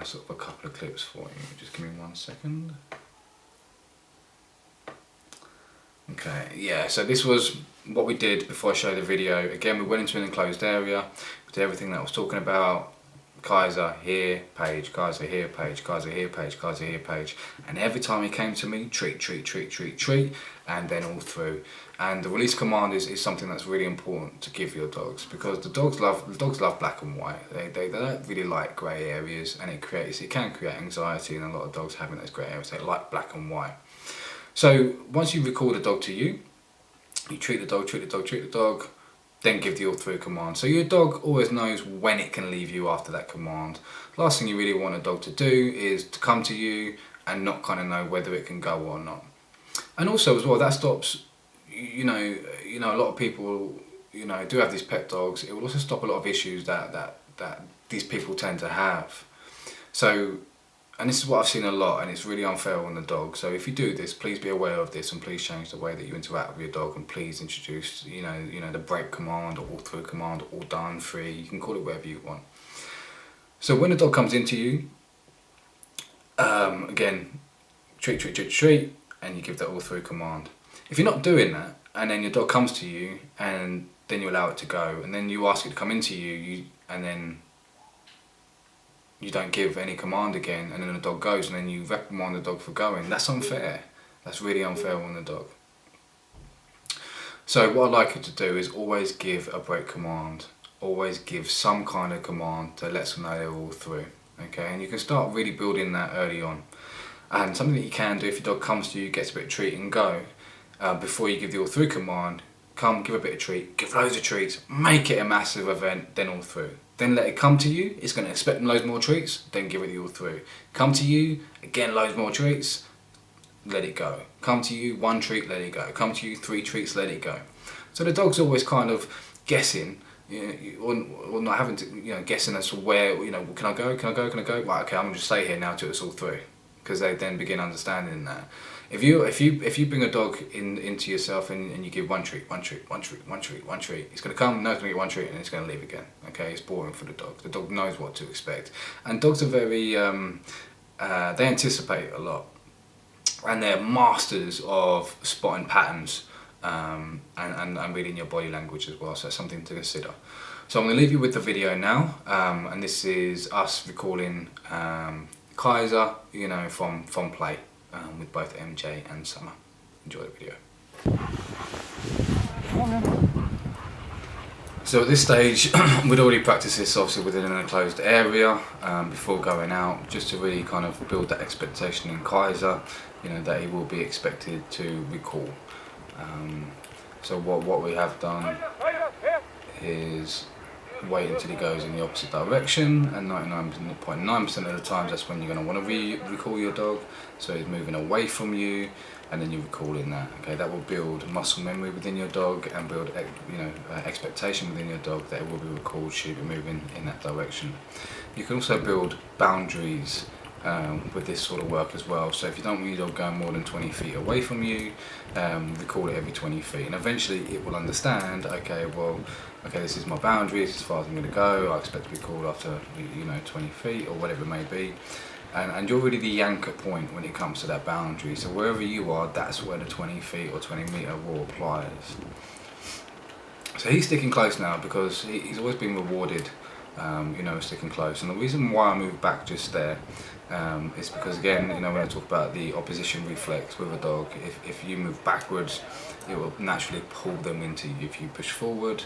sort of a couple of clips for you. Just give me 1 second. Okay, yeah, so this was what we did before I showed the video. Again, we went into an enclosed area, we did everything that I was talking about. Kaizer here, page, Kaizer here, page, Kaizer here, page, Kaizer here, page. And every time he came to me, treat, treat, treat, treat, treat, and then all through. And the release command is something that's really important to give your dogs, because the dogs love black and white. They don't really like grey areas, and it can create anxiety in a lot of dogs having those grey areas. They like black and white. So once you recall the dog to you, you treat the dog, treat the dog, treat the dog, then give the all through command. So your dog always knows when it can leave you after that command. Last thing you really want a dog to do is to come to you and not kind of know whether it can go or not. And also as well, that stops, you know, a lot of people, you know, do have these pet dogs. It will also stop a lot of issues that these people tend to have. So, and this is what I've seen a lot, and it's really unfair on the dog. So if you do this, please be aware of this, and please change the way that you interact with your dog, and please introduce, you know, the break command, or all through command, all done, free. You can call it whatever you want. So when the dog comes into you, again, treat, treat, treat, treat, and you give that all through command. If you're not doing that, and then your dog comes to you, and then you allow it to go, and then you ask it to come into you, and then you don't give any command again, and then the dog goes, and then you reprimand the dog for going. That's unfair. That's really unfair on the dog. So what I'd like you to do is always give a break command. Always give some kind of command that lets them know they're all through. Okay, and you can start really building that early on. And something that you can do if your dog comes to you, gets a bit of treat and go, before you give the all through command, come, give a bit of treat, give loads of treats, make it a massive event, then all through. Then let it come to you, it's going to expect loads more treats, then give it the all through. Come to you, again loads more treats, let it go. Come to you, 1 treat, let it go. Come to you, 3 treats, let it go. So the dog's always kind of guessing, or not having to, guessing as to where, can I go, can I go, can I go? Right, okay, I'm going to just stay here now till it's all through. Because they then begin understanding that. If you bring a dog into yourself and you give 1 treat, 1 treat, 1 treat, 1 treat, 1 treat, it's going to come, no, it's going to get 1 treat, and it's going to leave again. Okay, it's boring for the dog. The dog knows what to expect, and dogs are very they anticipate a lot, and they're masters of spotting patterns and reading your body language as well. So that's something to consider. So I'm going to leave you with the video now, and this is us recalling Kaizer, from play. With both MJ and Summer. Enjoy the video. So at this stage, we'd already practiced this obviously within an enclosed area before going out, just to really kind of build that expectation in Kaizer, that he will be expected to recall. So what we have done is wait until he goes in the opposite direction, and 99.9% of the times that's when you're going to want to recall your dog. So he's moving away from you, and then you're recalling that. Okay, that will build muscle memory within your dog and build expectation within your dog that it will be recalled should be moving in that direction. You can also build boundaries with this sort of work as well. So if you don't want your dog going more than 20 feet away from you, record it every 20 feet, and eventually it will understand, okay, this is my boundary, this is as far as I'm going to go, I expect to be called after 20 feet or whatever it may be, and you're really the anchor point when it comes to that boundary. So wherever you are, that's where the 20 feet or 20 metre rule applies. So he's sticking close now because he's always been rewarded sticking close, and the reason why I moved back just there It's because, again, when I talk about the opposition reflex with a dog, if you move backwards, it will naturally pull them into you. If you push forward,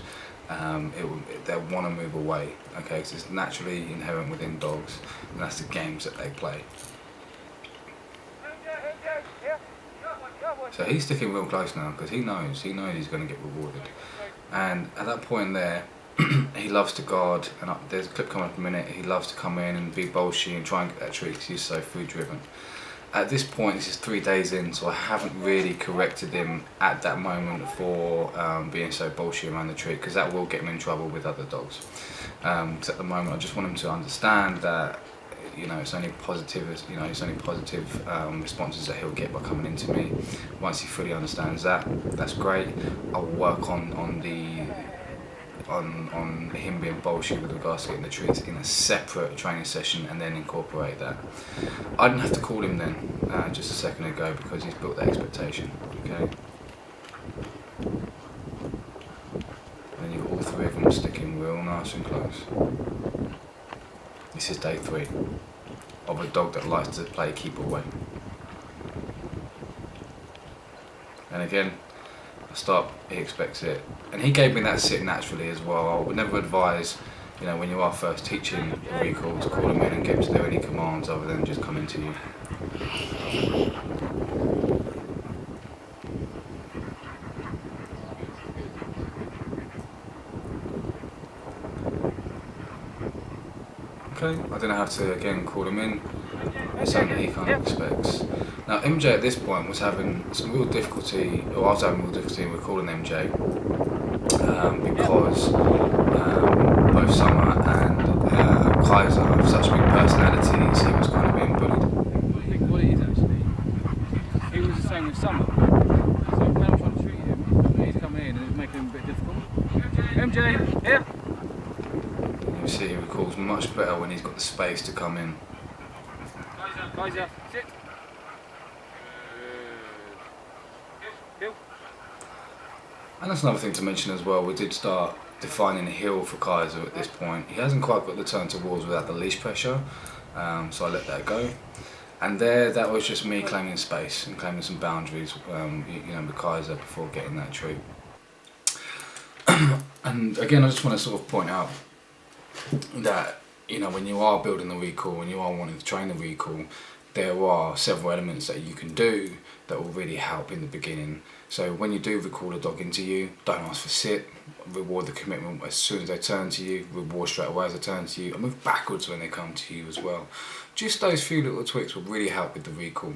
they'll want to move away. Okay, so it's naturally inherent within dogs, and that's the games that they play. So he's sticking real close now because he knows he's going to get rewarded. And at that point there, he loves to guard, and there's a clip coming up in a minute. He loves to come in and be bolshy and try and get that treat because he's so food driven. At this point, this is 3 days in, so I haven't really corrected him at that moment for being so bolshy around the treat, because that will get him in trouble with other dogs. So at the moment, I just want him to understand that it's only positive. It's only positive responses that he'll get by coming into me. Once he fully understands that, that's great. I'll work on him being bolshy with regards to getting the treats in a separate training session, and then incorporate that. I didn't have to call him then just a second ago because he's built that expectation. Okay. And you've got all 3 of them sticking real nice and close. This is day 3 of a dog that likes to play keep away. And again, I stop, he expects it. And he gave me that sit naturally as well. I would never advise, when you are first teaching a recall, to call him in and get him to do any commands other than just come into you. Okay, I didn't have to again call him in. It's something that he kind of expects. Now MJ at this point was having some real difficulty, or I was having real difficulty with calling MJ because both Summer and Kaizer have such big personalities. He was kind of being bullied. I think what it is actually, he was the same with Summer. So when I'm trying to treat him, he's coming in and it's making him a bit difficult. MJ, here! You see, he recalls much better when he's got the space to come in. Kaizer, sit. And that's another thing to mention as well. We did start defining a heel for Kaizer at this point. He hasn't quite got the turn towards without the leash pressure, so I let that go. And that was just me claiming space and claiming some boundaries, with Kaizer before getting that treat. And again, I just want to sort of point out that when you are building the recall, when you are wanting to train the recall, there are several elements that you can do that will really help in the beginning. So when you do recall a dog into you, don't ask for sit, reward the commitment as soon as they turn to you, reward straight away as they turn to you, and move backwards when they come to you as well. Just those few little tweaks will really help with the recall.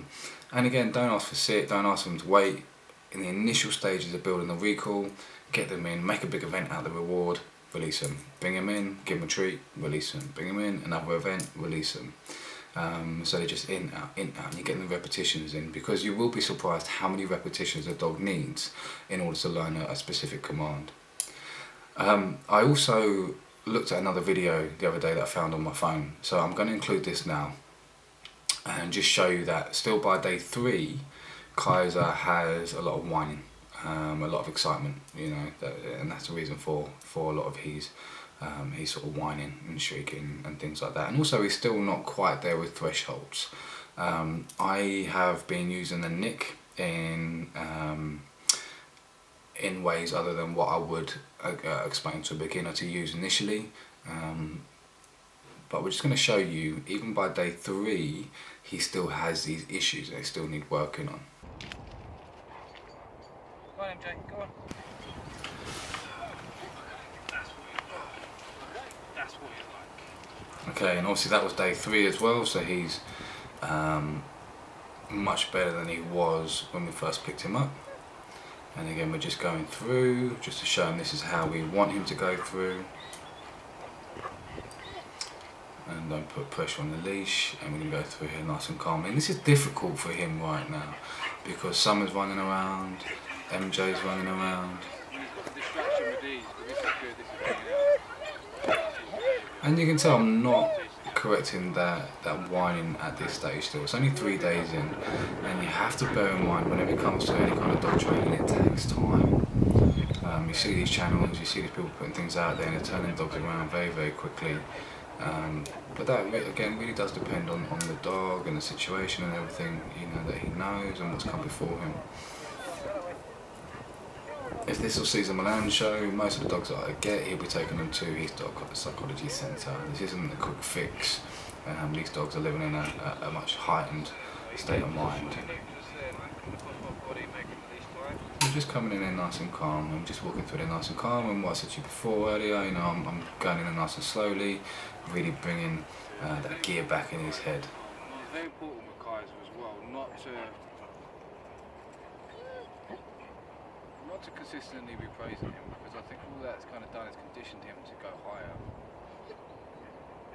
And again, don't ask for sit, don't ask them to wait. In the initial stages of building the recall, get them in, make a big event out of the reward, release them. Bring them in, give them a treat, release them. Bring them in, another event, release them. So they're just in, out, and you're getting the repetitions in, because you will be surprised how many repetitions a dog needs in order to learn a specific command. I also looked at another video the other day that I found on my phone, so I'm going to include this now and just show you that still by day 3, Kaizer has a lot of whining, a lot of excitement, and that's the reason for a lot of his he's sort of whining and shrieking and things like that. And also he's still not quite there with thresholds. I have been using the nick in ways other than what I would explain to a beginner to use initially. But we're just going to show you, even by day 3, he still has these issues and they still need working on. Go on MJ, go on. Okay, and obviously that was day 3 as well, so he's much better than he was when we first picked him up. And again, we're just going through, just to show him this is how we want him to go through. And don't put pressure on the leash, and we're going to go through here nice and calmly. And this is difficult for him right now, because Summer's running around, MJ's running around. And you can tell I'm not correcting that whining at this stage still. It's only 3 days in, and you have to bear in mind whenever it comes to any kind of dog training, it takes time. You see these channels, you see these people putting things out there and they're turning dogs around very, very quickly. But that again really does depend on the dog and the situation and everything, you know, that he knows and what's come before him. If this will Cesar Milan show, most of the dogs that I get, he'll be taking them to his dog psychology centre. This isn't a quick fix. These dogs are living in a much heightened state of mind. I'm just coming in there nice and calm. I'm just walking through there nice and calm. And what I said to you before earlier, you know, I'm going in there nice and slowly, really bringing that gear back in his head. It's very important with Kaizer as well, not to consistently be praising him, because I think all that's kind of done is conditioned him to go higher.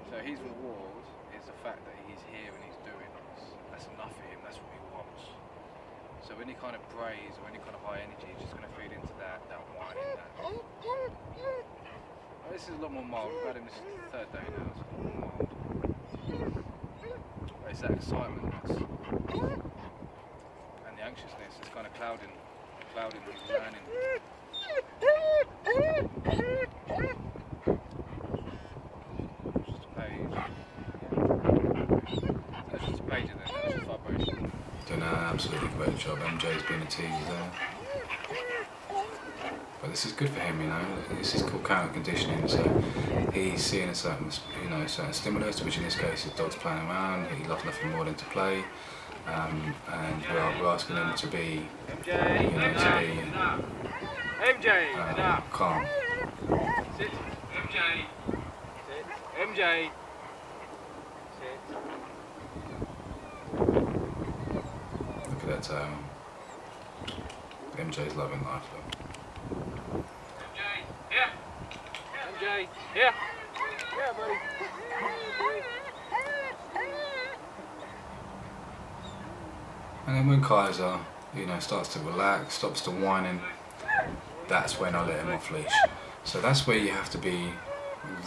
So his reward is the fact that he's here and he's doing this. That's enough for him. That's what he wants. So any kind of praise or any kind of high energy is just going to feed into that whining. This is a lot more mild. We've had him this is the third day now. It's a lot more mild. But it's that excitement and the anxiousness that's kind of clouding his learning. Just a page. That's just a page and then that's just vibration. Doing an absolutely great job. MJ's been a teaser there. But this is good for him, you know. This is called counter conditioning. So he's seeing a certain, you know, certain stimulus, which in this case his dog's playing around. He loves nothing more than to play, and we're asking him to be, you know, calm. Sit. MJ. Sit. MJ. Sit. Look at that tail. MJ's loving life, though. MJ, here. MJ, here. Yeah, buddy. And then when Kaizer, you know, starts to relax, stops to whining, that's when I let him off leash. So that's where you have to be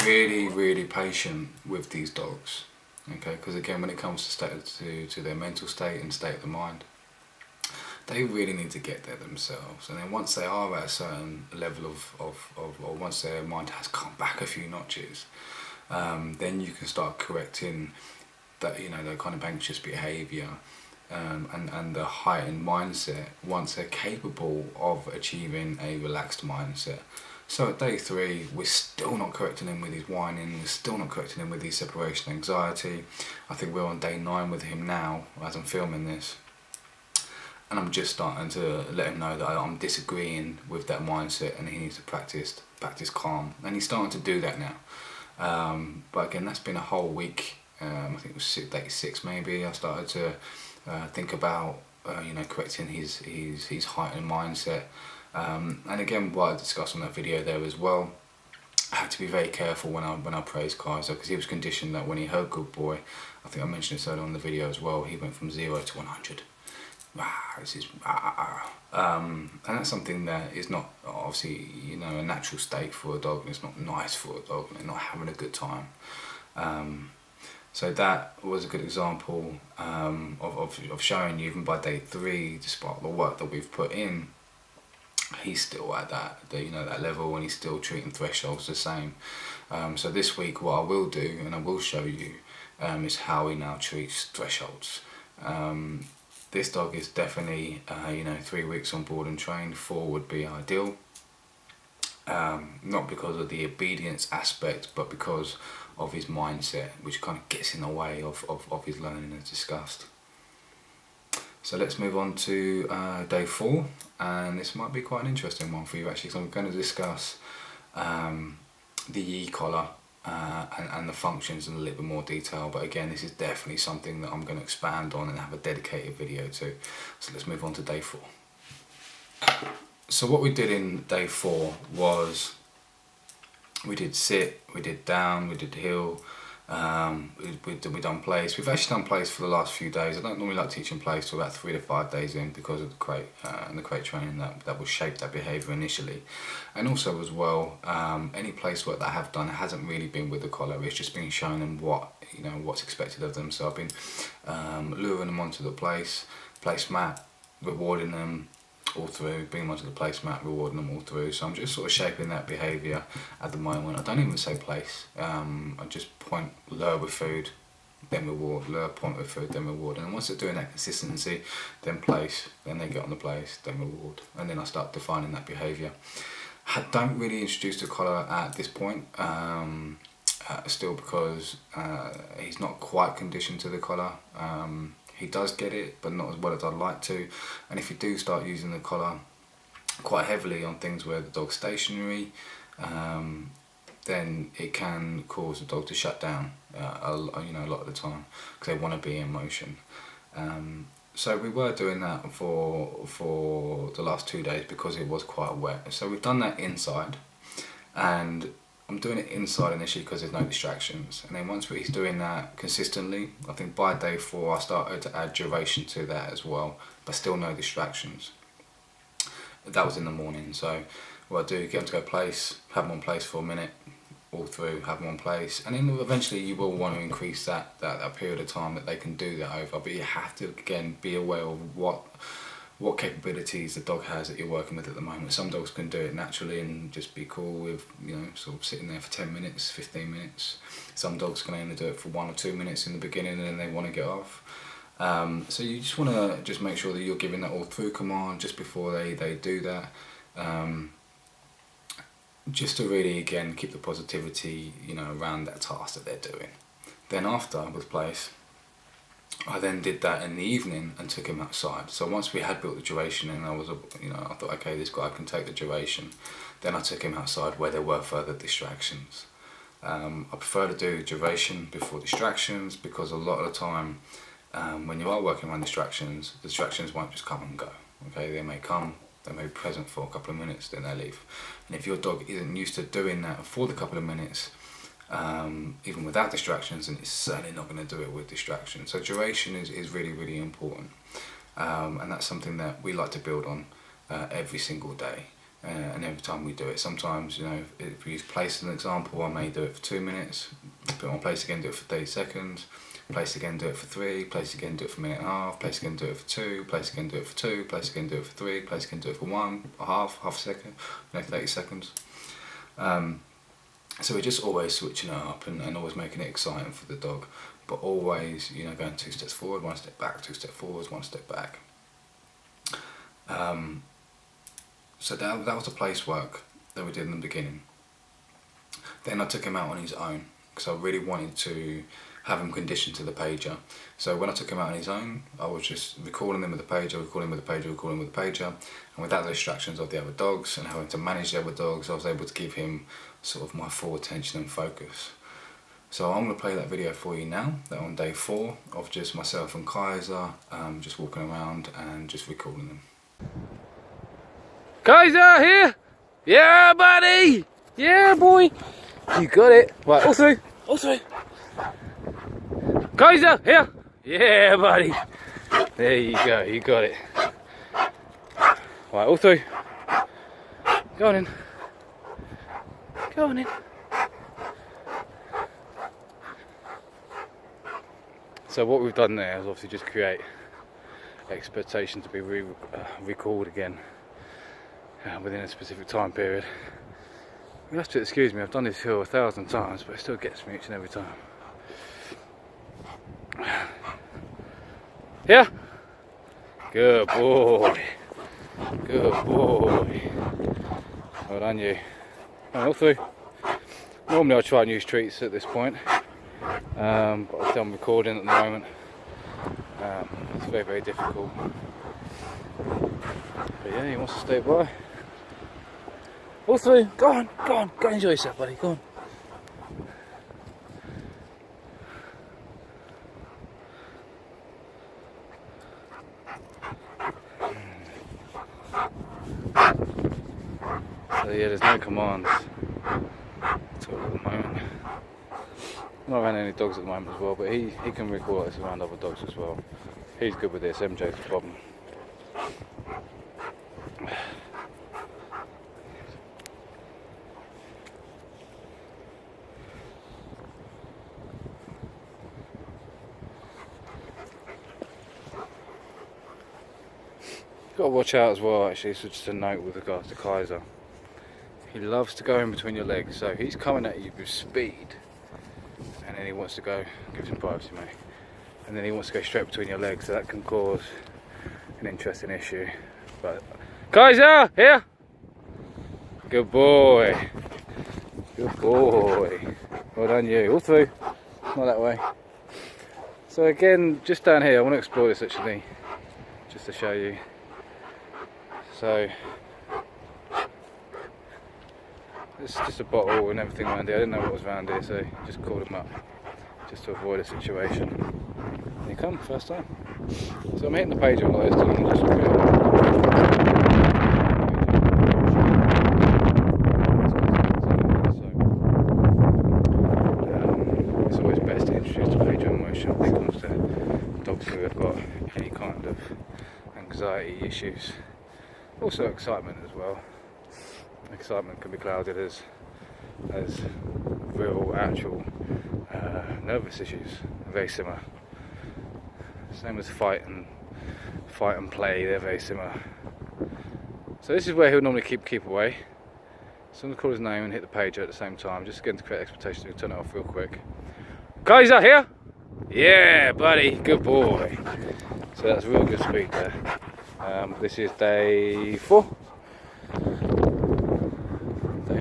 really, really patient with these dogs, okay? Because again, when it comes to their mental state and state of the mind, they really need to get there themselves. And then once they are at a certain level or once their mind has come back a few notches, then you can start correcting that, you know, the kind of anxious behaviour and the heightened mindset once they're capable of achieving a relaxed mindset. So at day 3, we're still not correcting him with his whining, we're still not correcting him with his separation anxiety. I think we're on day 9 with him now as I'm filming this. And I'm just starting to let him know that I'm disagreeing with that mindset and he needs to practice calm. And he's starting to do that now. But again, that's been a whole week. I think it was day 6 maybe. I started to think about you know, correcting his heightened mindset. And again, what I discussed on that video there as well, I had to be very careful when I praised Kaizer, because he was conditioned that when he heard good boy, I think I mentioned this earlier on the video as well, he went from 0 to 100. And that's something that is not obviously, you know, a natural state for a dog, and it's not nice for a dog, and they're not having a good time. So that was a good example of showing you, even by day 3, despite the work that we've put in, he's still at that, you know, that level, and he's still treating thresholds the same. So this week, what I will do, and I will show you, is how he now treats thresholds. This dog is definitely, you know, 3 weeks on board and trained. 4 would be ideal. Not because of the obedience aspect, but because of his mindset, which kind of gets in the way of his learning as discussed. So let's move on to day 4, and this might be quite an interesting one for you actually, so I'm going to discuss the e-collar and the functions in a little bit more detail, but again, this is definitely something that I'm going to expand on and have a dedicated video to. So let's move on to day 4. So what we did in day 4 was we did sit, we did down, we did heel, we done place. We've actually done place for the last few days. I don't normally like teaching place till about 3 to 5 days in, because of the crate and the crate training that will shape that behaviour initially. And also as well, any place work that I have done hasn't really been with the collar. It's just been showing them what, you know, what's expected of them. So I've been luring them onto the place mat, rewarding them, all through, bring them onto the placemat, rewarding them all through. So I'm just sort of shaping that behaviour at the moment. I don't even say place. I just point, lure with food, then reward, lure, point with food, then reward. And once they're doing that consistency, then place, then they get on the place, then reward. And then I start defining that behaviour. I don't really introduce the collar at this point, still, because he's not quite conditioned to the collar. He does get it, but not as well as I'd like to. And if you do start using the collar quite heavily on things where the dog's stationary, then it can cause the dog to shut down, a lot of the time, because they want to be in motion. So we were doing that for the last 2 days because it was quite wet. So we've done that inside, and I'm doing it inside initially because there's no distractions. And then once he's doing that consistently, I think by day 4 I started to add duration to that as well, but still no distractions. That was in the morning. So what I do, get them to go place, have them on place for a minute, all through, have them on place, and then eventually you will want to increase that period of time that they can do that over. But you have to, again, be aware of what capabilities the dog has that you're working with at the moment. Some dogs can do it naturally and just be cool with, sort of sitting there for 10 minutes, 15 minutes. Some dogs can only do it for 1 or 2 minutes in the beginning and then they want to get off. So you just want to just make sure that you're giving that all through command just before they do that. Just to really, again, keep the positivity, around that task that they're doing. Then after with place, I then did that in the evening and took him outside. So once we had built the duration and I thought, okay, this guy can take the duration, then I took him outside where there were further distractions. I prefer to do duration before distractions because a lot of the time, when you are working around distractions, the distractions won't just come and go. Okay, they may come, they may be present for a couple of minutes, then they leave. And if your dog isn't used to doing that for the couple of minutes, even without distractions, then it's certainly not going to do it with distractions. So duration is really, really important. And that's something that we like to build on every single day. And every time we do it, sometimes, if we use place as an example, I may do it for 2 minutes, put it on place again, do it for 30 seconds, place again, do it for 3, place again, do it for a minute and a half, place again, do it for 2, place again, do it for 2, place again, do it for 3, place again, do it for 1, half a second, 30 seconds. So we're just always switching it up and always making it exciting for the dog, but always, going 2 steps forward, 1 step back, 2 steps forwards, 1 step back. So that was the place work that we did in the beginning. Then I took him out on his own because I really wanted to have him conditioned to the pager. So when I took him out on his own, I was just recalling him with the pager, recalling with the pager, recalling with the pager, and without the distractions of the other dogs and having to manage the other dogs, I was able to give him sort of my full attention and focus. So I'm going to play that video for you now, that on day 4 of just myself and Kaizer, just walking around and just recalling them. Kaizer here! Yeah, buddy! Yeah, boy! You got it. Right, all through, all through. Kaizer here! Yeah, buddy! There you go, you got it. Right, all through. Go on in. Go on in. So what we've done there is obviously just create expectation to be recalled again within a specific time period. You'll have to excuse me, I've done this hill 1,000 times, but it still gets me each and every time. Yeah? Good boy. Good boy. Well done you. All through. Normally I try and use treats at this point, but I've done recording at the moment. It's very, very difficult. But yeah, he wants to stay by. All through. Go on, go on, go enjoy yourself, buddy. Go on. So yeah, there's no commands at all at the moment. I'm not around any dogs at the moment as well, but he can recall us around other dogs as well. He's good with this. MJ's the problem. Got to watch out as well actually, so just a note with regards to Kaizer. He loves to go in between your legs, so he's coming at you with speed, and then he wants to go, give some privacy mate, and then he wants to go straight between your legs, so that can cause an interesting issue. But Kaizer, here! Good boy. Good boy. Well done you. All through. Not that way. So again, just down here, I want to explore this actually, just to show you. So it's just a bottle and everything around here. I didn't know what was around here, so just called him up just to avoid a situation. Here you come, first time. So I'm hitting the page a lot this time. It's always best to introduce the page on motion when it comes to dogs who have got any kind of anxiety issues. Also excitement as well. Excitement can be clouded as real, actual nervous issues. Very similar. Same as fight and play. They're very similar. So this is where he'll normally keep away. So I'm going to call his name and hit the pager at the same time, just again to create expectations. We'll turn it off real quick. Kaizer here? Yeah, buddy. Good boy. So that's real good speed there. This is day 4. Day 4.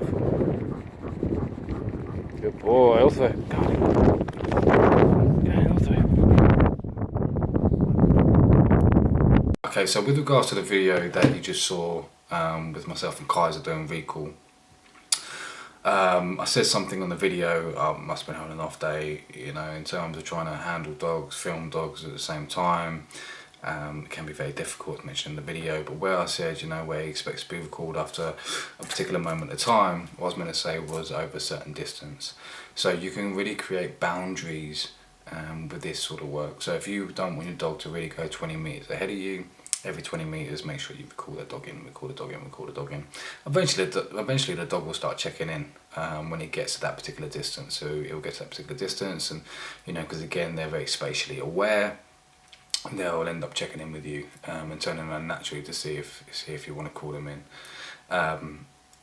Good boy. All through. Yeah, all through. Okay, so with regards to the video that you just saw with myself and Kaizer doing recall, I said something on the video, I must have been having an off day, you know, in terms of trying to handle dogs, film dogs at the same time. It can be very difficult to mention in the video, but where I said, you know, where he expects to be recalled after a particular moment of time, what I was meant to say was over a certain distance. So you can really create boundaries with this sort of work. So if you don't want your dog to really go 20 meters ahead of you, every 20 meters, make sure you recall that dog in, recall the dog in, recall the dog in. Eventually the dog will start checking in when it gets to that particular distance. So it'll get to that particular distance, and you know, because again, they're very spatially aware. They'll end up checking in with you and turning around naturally to see if you want to call them in.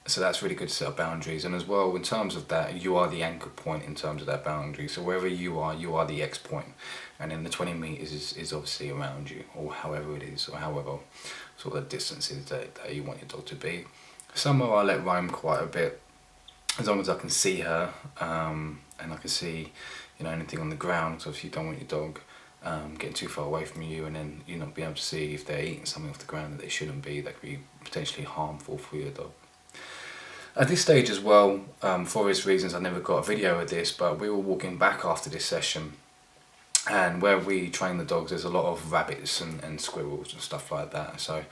So that's really good to set up boundaries, and as well in terms of that, you are the anchor point in terms of that boundary. So wherever you are the X point, and then the 20 meters is obviously around you, or however it is, or however sort of the distance is that you want your dog to be. Somewhere I let roam quite a bit, as long as I can see her and I can see, you know, anything on the ground. So if you don't want your dog getting too far away from you, and then you not being able to see if they're eating something off the ground that they shouldn't be, that could be potentially harmful for your dog. At this stage as well, for obvious reasons I never got a video of this, but we were walking back after this session, and where we train the dogs there's a lot of rabbits and squirrels and stuff like that. So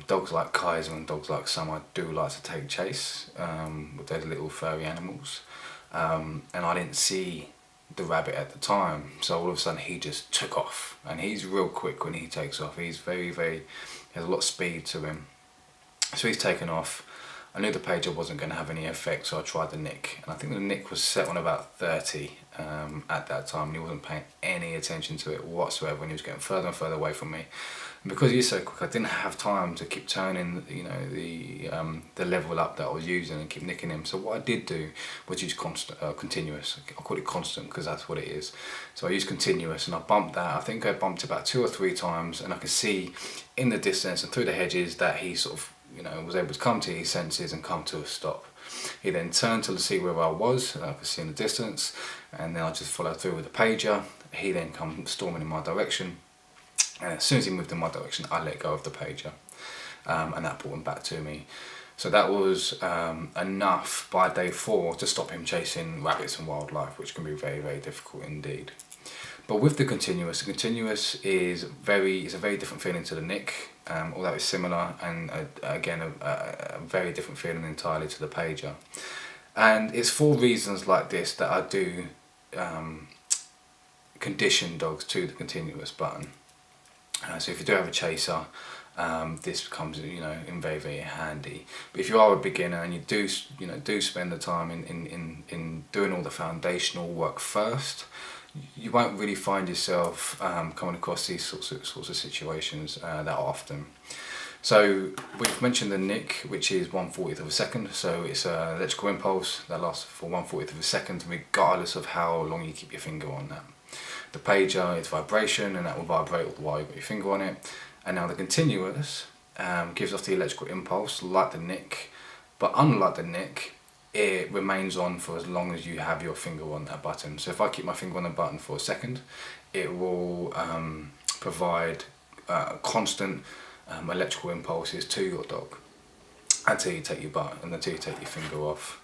dogs like Kaizer and dogs like Sam, I do like to take chase with those little furry animals, and I didn't see the rabbit at the time, so all of a sudden he just took off, and he's real quick when he takes off. He's very he has a lot of speed to him, so he's taken off. I knew the pager wasn't going to have any effect, so I tried the nick, and I think the nick was set on about 30 at that time, and he wasn't paying any attention to it whatsoever, and he was getting further and further away from me. And because he's so quick, I didn't have time to keep turning, you know, the level up that I was using and keep nicking him. So what I did do was use continuous. I call it constant because that's what it is. So I used continuous, and I bumped that. I think I bumped about 2 or 3 times, and I could see in the distance and through the hedges that he sort of, you know, was able to come to his senses and come to a stop. He then turned to see where I was, and I could see in the distance, and then I just followed through with the pager. He then come storming in my direction, and as soon as he moved in my direction, I let go of the pager, and that brought him back to me. So that was enough by day 4 to stop him chasing rabbits and wildlife, which can be very difficult indeed. But with the continuous is a very different feeling to the nick, although it's similar, and again a very different feeling entirely to the pager. And it's for reasons like this that I do condition dogs to the continuous button. So if you do have a chaser, this becomes, you know, in very handy. But if you are a beginner and you do spend the time in doing all the foundational work first, you won't really find yourself coming across these sorts of situations that often. So we've mentioned the nick, which is 1/40th of a second. So it's an electrical impulse that lasts for 1/40th of a second, regardless of how long you keep your finger on that. The pager is vibration, and that will vibrate all the while you've got your finger on it. And now the continuous gives off the electrical impulse like the nick, but unlike the nick, it remains on for as long as you have your finger on that button. So if I keep my finger on the button for a second, it will provide constant electrical impulses to your dog until you take your button, until you take your finger off.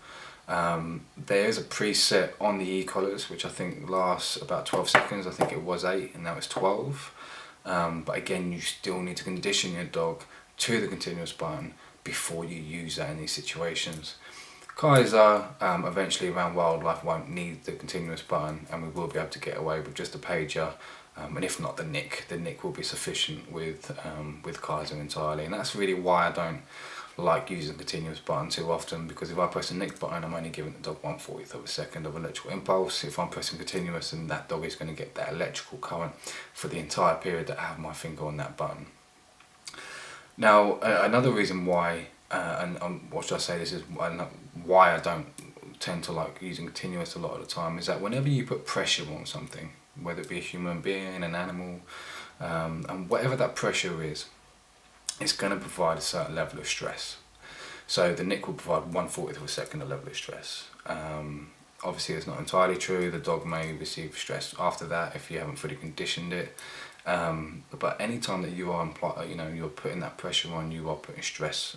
There is a preset on the e-collars which I think lasts about 12 seconds. I think it was 8 and now it's 12. But again, you still need to condition your dog to the continuous button before you use that in these situations. Kaizer eventually around wildlife won't need the continuous button, and we will be able to get away with just a pager, and if not the nick will be sufficient with Kaizer entirely. And that's really why I don't like using the continuous button too often, because if I press the nick button, I'm only giving the dog 1/40th of a second of electrical impulse. If I'm pressing continuous, then that dog is going to get that electrical current for the entire period that I have my finger on that button. Now another reason why, and what should I say, this is why I don't tend to like using continuous a lot of the time, is that whenever you put pressure on something, whether it be a human being, an animal, and whatever that pressure is, it's going to provide a certain level of stress. So the nick will provide 1/40th of a second of level of stress. Obviously it's not entirely true, the dog may receive stress after that if you haven't fully conditioned it. But any time that you are you're putting that pressure on, you are putting stress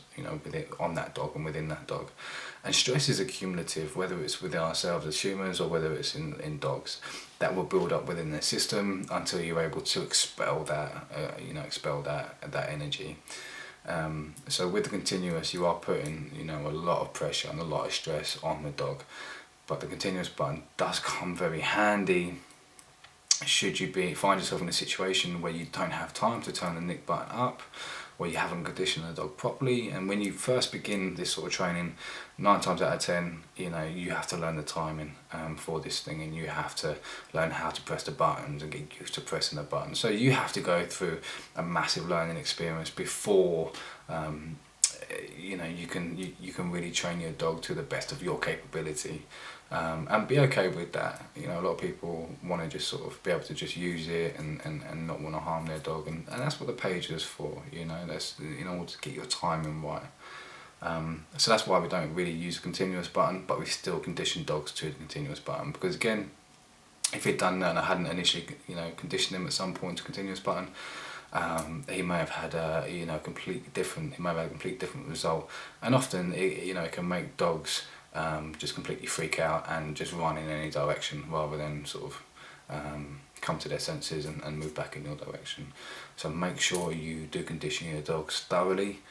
on that dog and within that dog. And stress is accumulative, whether it's within ourselves as humans or whether it's in dogs. That will build up within their system until you're able to expel that that energy. So with the continuous, you are putting a lot of pressure and a lot of stress on the dog. But the continuous button does come very handy should you find yourself in a situation where you don't have time to turn the nick button up, or you haven't conditioned the dog properly. And when you first begin this sort of training, 9 times out of 10, you have to learn the timing for this thing, and you have to learn how to press the buttons and get used to pressing the buttons. So you have to go through a massive learning experience before you can really train your dog to the best of your capability, and be okay with that. A lot of people want to just sort of be able to just use it and not want to harm their dog, and that's what the pager is for. That's in order to get your timing right. So that's why we don't really use a continuous button, but we still condition dogs to the continuous button, because again, if he'd done that and I hadn't initially conditioned him at some point to continuous button, he may have had a completely different result. And often it can make dogs just completely freak out and just run in any direction rather than sort of come to their senses and move back in your direction. So make sure you do condition your dogs thoroughly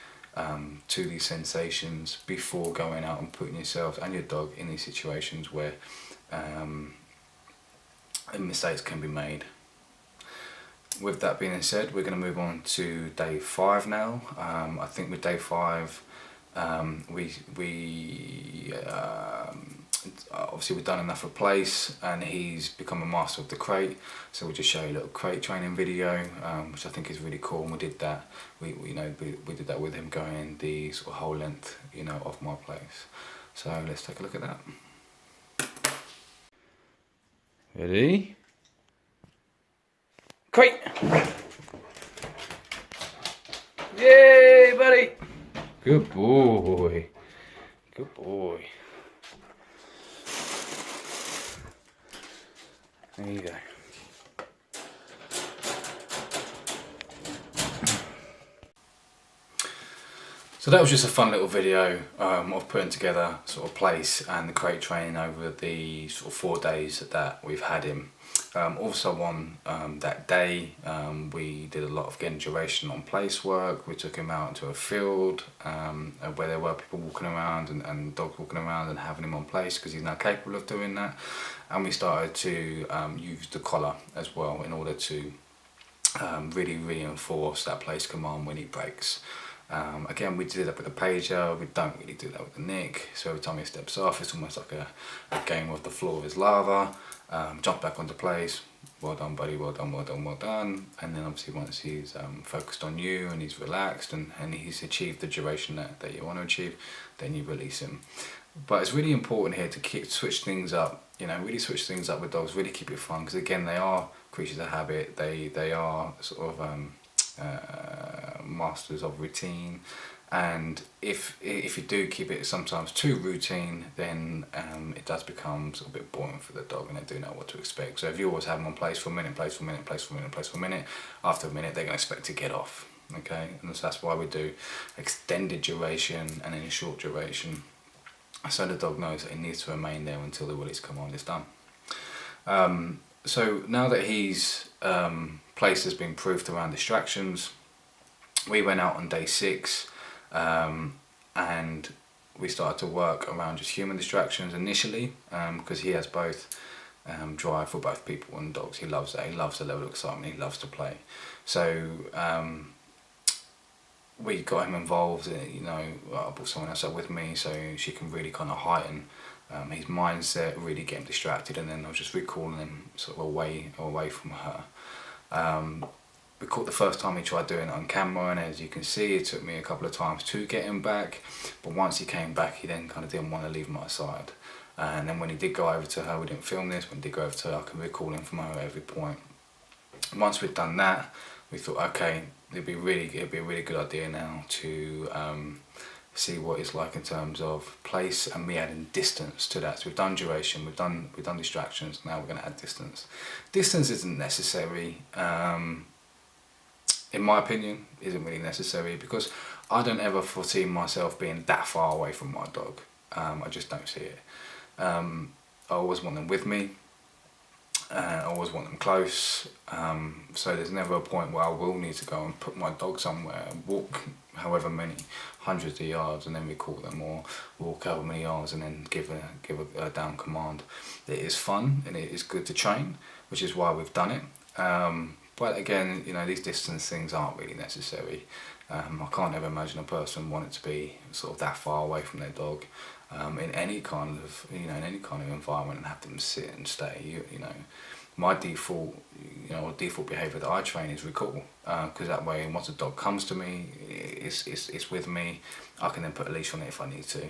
to these sensations before going out and putting yourself and your dog in these situations where mistakes can be made. With that being said, we're going to move on to day 5 now. I think with day 5, obviously we've done enough of place, and he's become a master of the crate. So we'll just show you a little crate training video, which I think is really cool. And we did that. We did that with him going the sort of whole length, of my place. So let's take a look at that. Ready? Crate! Yay, buddy! Good boy. Good boy. There you go. So that was just a fun little video of putting together sort of place and the crate training over the sort of 4 days that we've had him. Also on that day, we did a lot of duration on place work. We took him out into a field where there were people walking around and dogs walking around, and having him on place because he's now capable of doing that. And we started to use the collar as well in order to really reinforce that place command when he breaks. Again, we do that with the pager, we don't really do that with the Nick. So every time he steps off, it's almost like a game of the floor is lava. Jump back onto place, well done buddy, well done, well done, well done. And then obviously once he's focused on you and he's relaxed and he's achieved the duration that you want to achieve, then you release him. But it's really important here to switch things up, you know, really switch things up with dogs, really keep it fun, because again, they are creatures of habit, they are sort of masters of routine. And if you do keep it sometimes too routine, then it does become sort of a bit boring for the dog, and they do know what to expect. So if you always have them on place for a minute, place for a minute, place for a minute, place for a minute, after a minute they're going to expect to get off. Okay, and so that's why we do extended duration and then a short duration, so the dog knows that it needs to remain there until the release command is done. So now that his place has been proofed around distractions, we went out on day 6 and we started to work around just human distractions initially, because he has both drive for both people and dogs. He loves that. He loves the level of excitement. He loves to play. So we got him involved. You know, I brought someone else up with me so she can really kind of heighten his mindset, really get him distracted, and then I was just recalling him sort of away from her. We caught the first time he tried doing it on camera, and as you can see, it took me a couple of times to get him back, but once he came back, he then kind of didn't want to leave my side. And then when he did go over to her, we didn't film this, when he did go over to her, I can recall him from her at every point. Once we'd done that, we thought, okay, it'd be a really good idea now to see what it's like in terms of place, and me adding distance to that. So we've done duration, we've done distractions, now we're going to add distance. Distance isn't necessary, in my opinion, isn't really necessary, because I don't ever foresee myself being that far away from my dog. I just don't see it. I always want them with me. I always want them close. So there's never a point where I will need to go and put my dog somewhere, walk however many hundreds of yards and then recall them, or walk however many yards and then give a down command. It is fun and it is good to train, which is why we've done it. But again, you know, these distance things aren't really necessary. I can't ever imagine a person wanting to be sort of that far away from their dog in any kind of environment and have them sit and stay. You know, my default behaviour that I train is recall, because that way, once a dog comes to me, it's with me. I can then put a leash on it if I need to,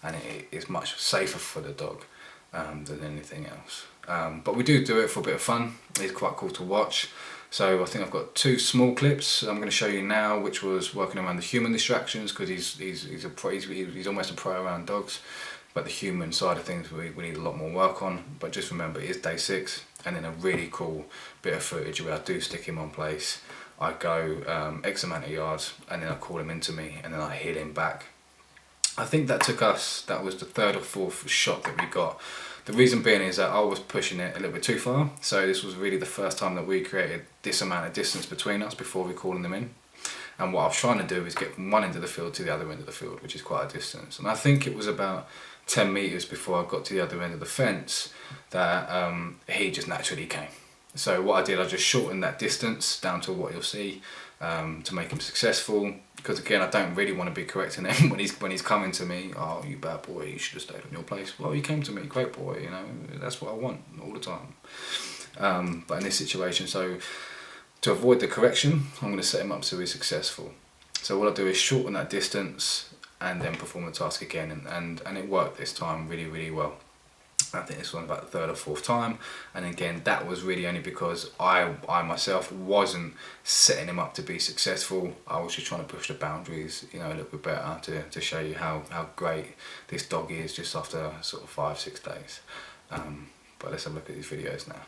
and it's much safer for the dog than anything else. But we do it for a bit of fun. It's quite cool to watch. So I think I've got 2 small clips I'm going to show you now, which was working around the human distractions, because he's almost a pro around dogs, but the human side of things we need a lot more work on. But just remember, it is day 6, and then a really cool bit of footage where I do stick him on place. I go X amount of yards, and then I call him into me, and then I hit him back. I think that was the 3rd or 4th shot that we got. The reason being is that I was pushing it a little bit too far, so this was really the first time that we created this amount of distance between us before recalling them in. And what I was trying to do is get from one end of the field to the other end of the field, which is quite a distance. And I think it was about 10 metres before I got to the other end of the fence that he just naturally came. So what I did, I just shortened that distance down to what you'll see to make him successful. Because again, I don't really want to be correcting him when he's coming to me. Oh, you bad boy, you should have stayed on your place. Well, you came to me, great boy. You know, that's what I want all the time. But in this situation, so to avoid the correction, I'm going to set him up so he's successful. So what I do is shorten that distance and then perform the task again, and it worked this time really well. I think this was about the 3rd or 4th time, and again, that was really only because I myself wasn't setting him up to be successful. I was just trying to push the boundaries, you know, a little bit better to show you how great this dog is just after sort of 5-6 days. But let's have a look at these videos now.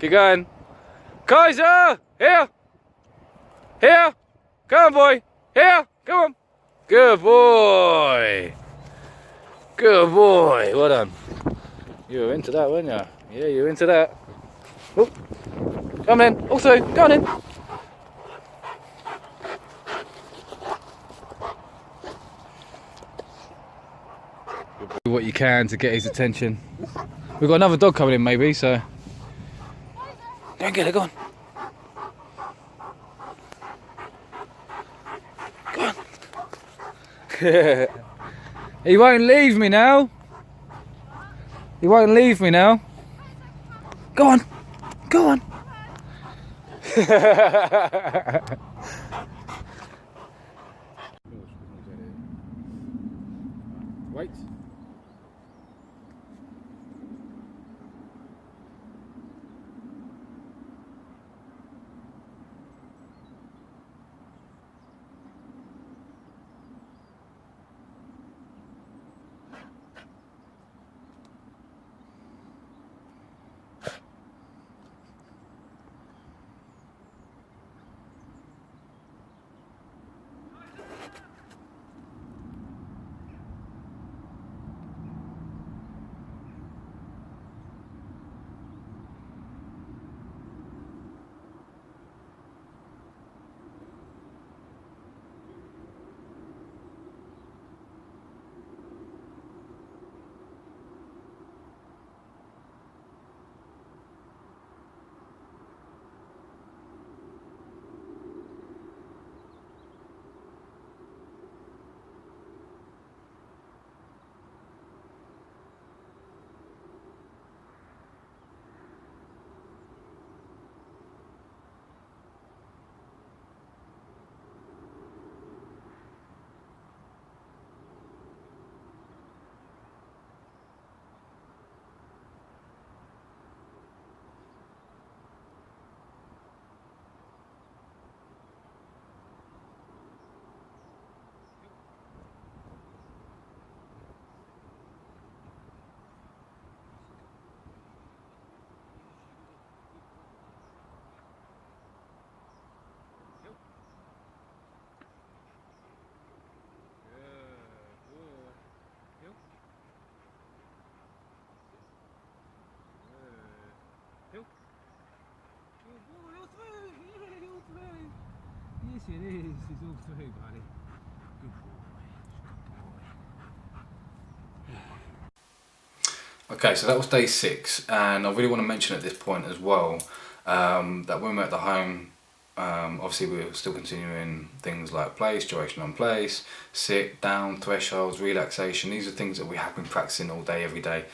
Keep going. Kaizer! Here! Here! Come on, boy! Here! Come on! Good boy! Good boy! Well done. You were into that, weren't you? Yeah, you were into that. Oh, come on in. Also, go on in. Do what you can to get his attention. We've got another dog coming in, maybe, so. Go and get it, go on. He won't leave me now. He won't leave me now. Go on. Go on. Wait. Yes, it is. It's all through, buddy. Good boy. Okay, so that was day 6, and I really want to mention at this point as well that when we're at the home, obviously we're still continuing things like place, duration on place, sit, down, thresholds, relaxation. These are things that we have been practicing all day, every day.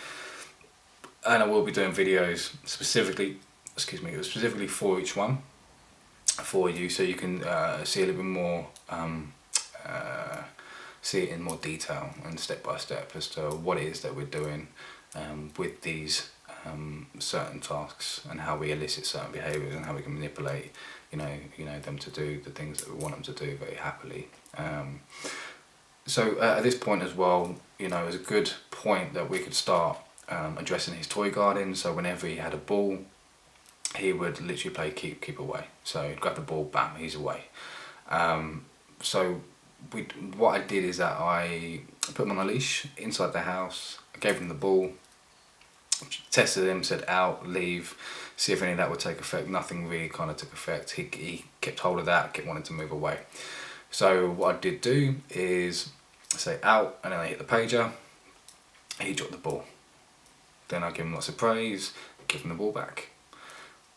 And I will be doing videos specifically for each one for you, so you can see a little bit more, see it in more detail and step by step as to what it is that we're doing with these certain tasks, and how we elicit certain behaviours, and how we can manipulate, you know them to do the things that we want them to do very happily. So at this point as well, you know, it's a good point that we could start addressing his toy guarding. So whenever he had a ball, he would literally play keep away. So he'd grab the ball, bam, he's away. So what I did is that I put him on a leash inside the house. I gave him the ball, tested him, said out, leave, see if any of that would take effect. Nothing really kind of took effect. He kept hold of that, kept wanting to move away. So what I did do is say out, and then I hit the pager. He dropped the ball. Then I give him lots of praise, give him the ball back.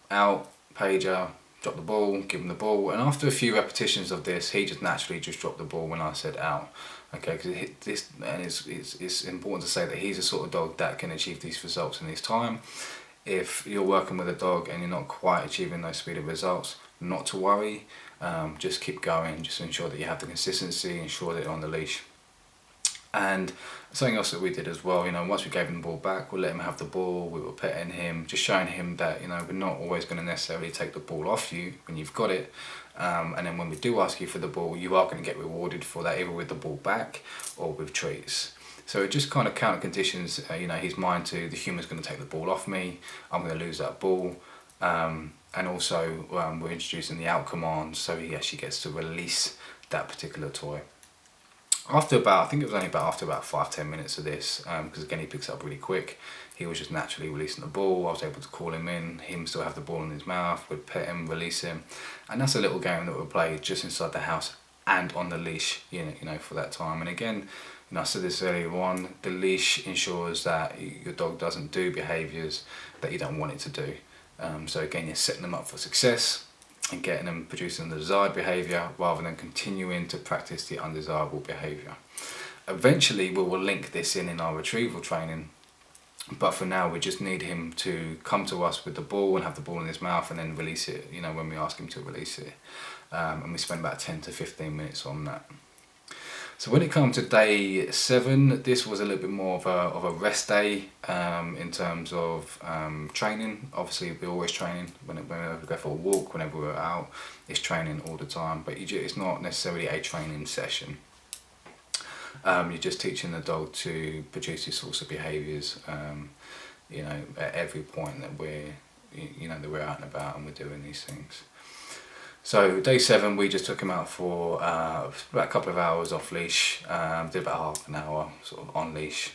Out, pager, drop the ball, give him the ball, and after a few repetitions of this, he just naturally just dropped the ball when I said out. Okay, because it's important to say that he's the sort of dog that can achieve these results in his time. If you're working with a dog and you're not quite achieving those speed of results, not to worry, just keep going, just ensure that you have the consistency, ensure that you're on the leash. And something else that we did as well, you know, once we gave him the ball back, we let him have the ball, we were petting him, just showing him that, you know, we're not always going to necessarily take the ball off you when you've got it. And then when we do ask you for the ball, you are going to get rewarded for that, either with the ball back or with treats. So it just kind of counter conditions, you know, his mind to the human's going to take the ball off me, I'm going to lose that ball. And also we're introducing the out command, so he actually gets to release that particular toy. After about, I think it was only after about 5-10 minutes of this, because again he picks up really quick, he was just naturally releasing the ball. I was able to call him in, him still have the ball in his mouth, we'd pet him, release him, and that's a little game that we play just inside the house and on the leash, you know, for that time. And again, you know, I said this earlier on, the leash ensures that your dog doesn't do behaviours that you don't want it to do. So again, you're setting them up for success. and getting them producing the desired behaviour rather than continuing to practice the undesirable behaviour. Eventually we will link this in our retrieval training, but for now we just need him to come to us with the ball and have the ball in his mouth and then release it, you know, when we ask him to release it. And we spend about 10 to 15 minutes on that. So when it comes to day 7, this was a little bit more of a rest day in terms of training. Obviously we're always training, whenever we go for a walk, whenever we're out, it's training all the time, but it's not necessarily a training session. You're just teaching the dog to produce these sorts of behaviours, you know, at every point that we're out and about and we're doing these things. So day 7, we just took him out for about a couple of hours off leash, did about half an hour sort of on leash,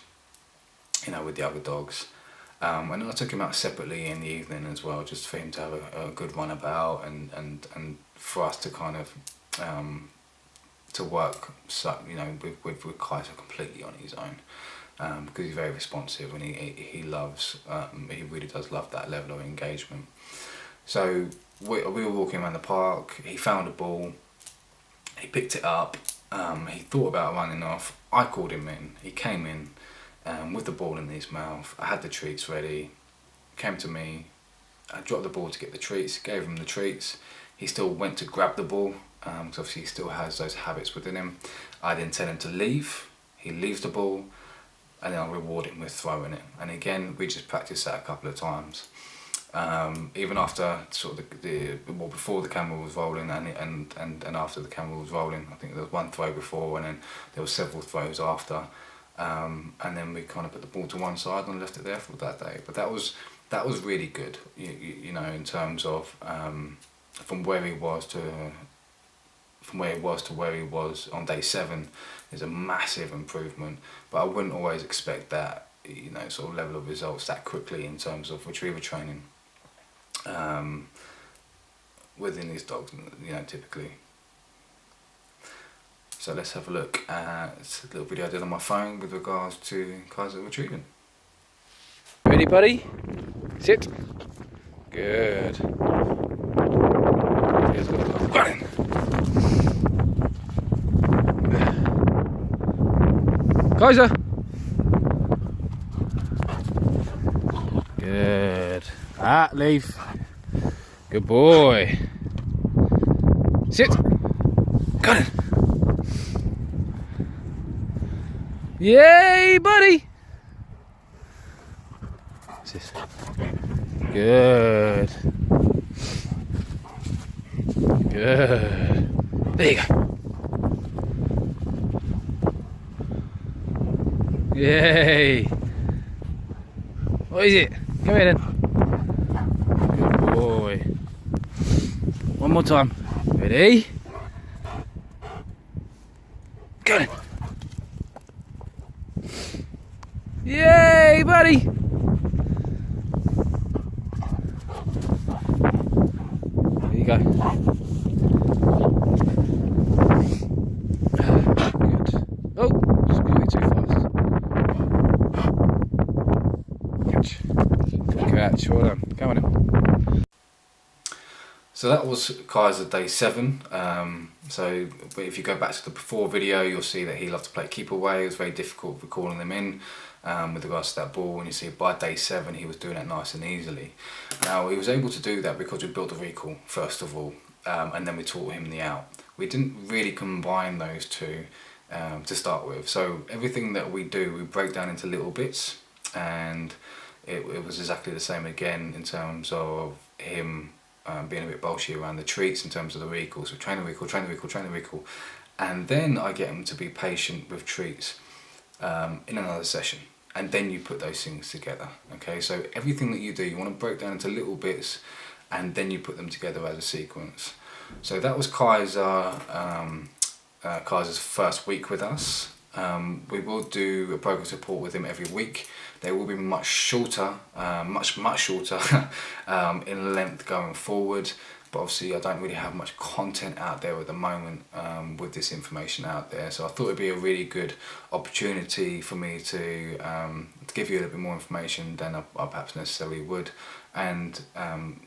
you know, with the other dogs. And then I took him out separately in the evening as well, just for him to have a good run about and for us to kind of to work, you know, with Kaizer completely on his own, because he's very responsive and he loves, he really does love that level of engagement. So we were walking around the park, he found a ball, he picked it up, he thought about running off, I called him in, he came in with the ball in his mouth, I had the treats ready, came to me, I dropped the ball to get the treats, gave him the treats, he still went to grab the ball, because obviously he still has those habits within him. I then tell him to leave, he leaves the ball, and then I reward him with throwing it. And again, we just practice that a couple of times. Even after sort of before the camera was rolling and after the camera was rolling, I think there was one throw before and then there were several throws after, and then we kind of put the ball to one side and left it there for that day. But that was really good, you know, in terms of from where he was to where he was on day 7 is a massive improvement, but I wouldn't always expect that, you know, sort of level of results that quickly in terms of retriever training within these dogs, you know, typically. So let's have a look at a little video I did on my phone with regards to Kaizer retrieving. Ready, buddy? Sit. Good. Here's what I've got in. Kaizer! Good. Leave. Good boy. Sit. Got it. Yay, buddy! Sit. Good. Good. There you go. Yay! What is it? Come here then. Good boy. One more time. Ready? Go then. Yay, buddy! There you go. Good. Oh, just going too fast. Catch. Well done. Come on in. So that was Kaizer day 7. So if you go back to the before video, you'll see that he loved to play keep away. It was very difficult for calling them in with regards to that ball, and you see by day 7 he was doing that nice and easily. Now he was able to do that because we built the recall first of all, and then we taught him the out. We didn't really combine those two to start with. So everything that we do, we break down into little bits, and it was exactly the same again in terms of him being a bit bolshy around the treats in terms of the recall. So train the recall, train the recall, train the recall, and then I get him to be patient with treats in another session, and then you put those things together. Okay, so everything that you do, you want to break down into little bits, and then you put them together as a sequence. So that was Kaizer's first week with us. We will do a progress report with him every week. They will be much shorter, much shorter in length going forward. But obviously I don't really have much content out there at the moment with this information out there. So I thought it'd be a really good opportunity for me to give you a little bit more information than I perhaps necessarily would. And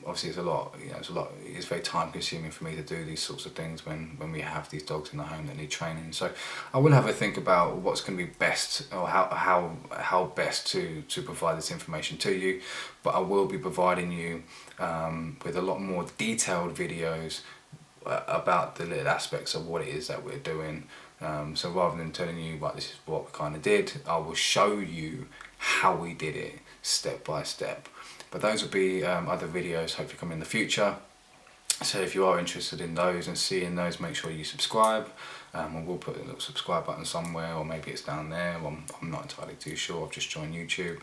obviously it's very time consuming for me to do these sorts of things when we have these dogs in the home that need training. So I will have a think about what's going to be best, or how best to provide this information to you. But I will be providing you with a lot more detailed videos about the little aspects of what it is that we're doing. So rather than telling you, well, this is what we kind of did, I will show you how we did it step by step. But those will be other videos hopefully come in the future. So if you are interested in those and seeing those, make sure you subscribe. And we'll put a little subscribe button somewhere, or maybe it's down there. I'm not entirely too sure. I've just joined YouTube.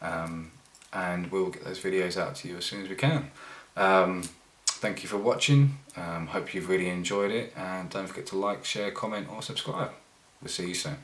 And we'll get those videos out to you as soon as we can. Thank you for watching. Hope you've really enjoyed it, and don't forget to like, share, comment or subscribe. We'll see you soon.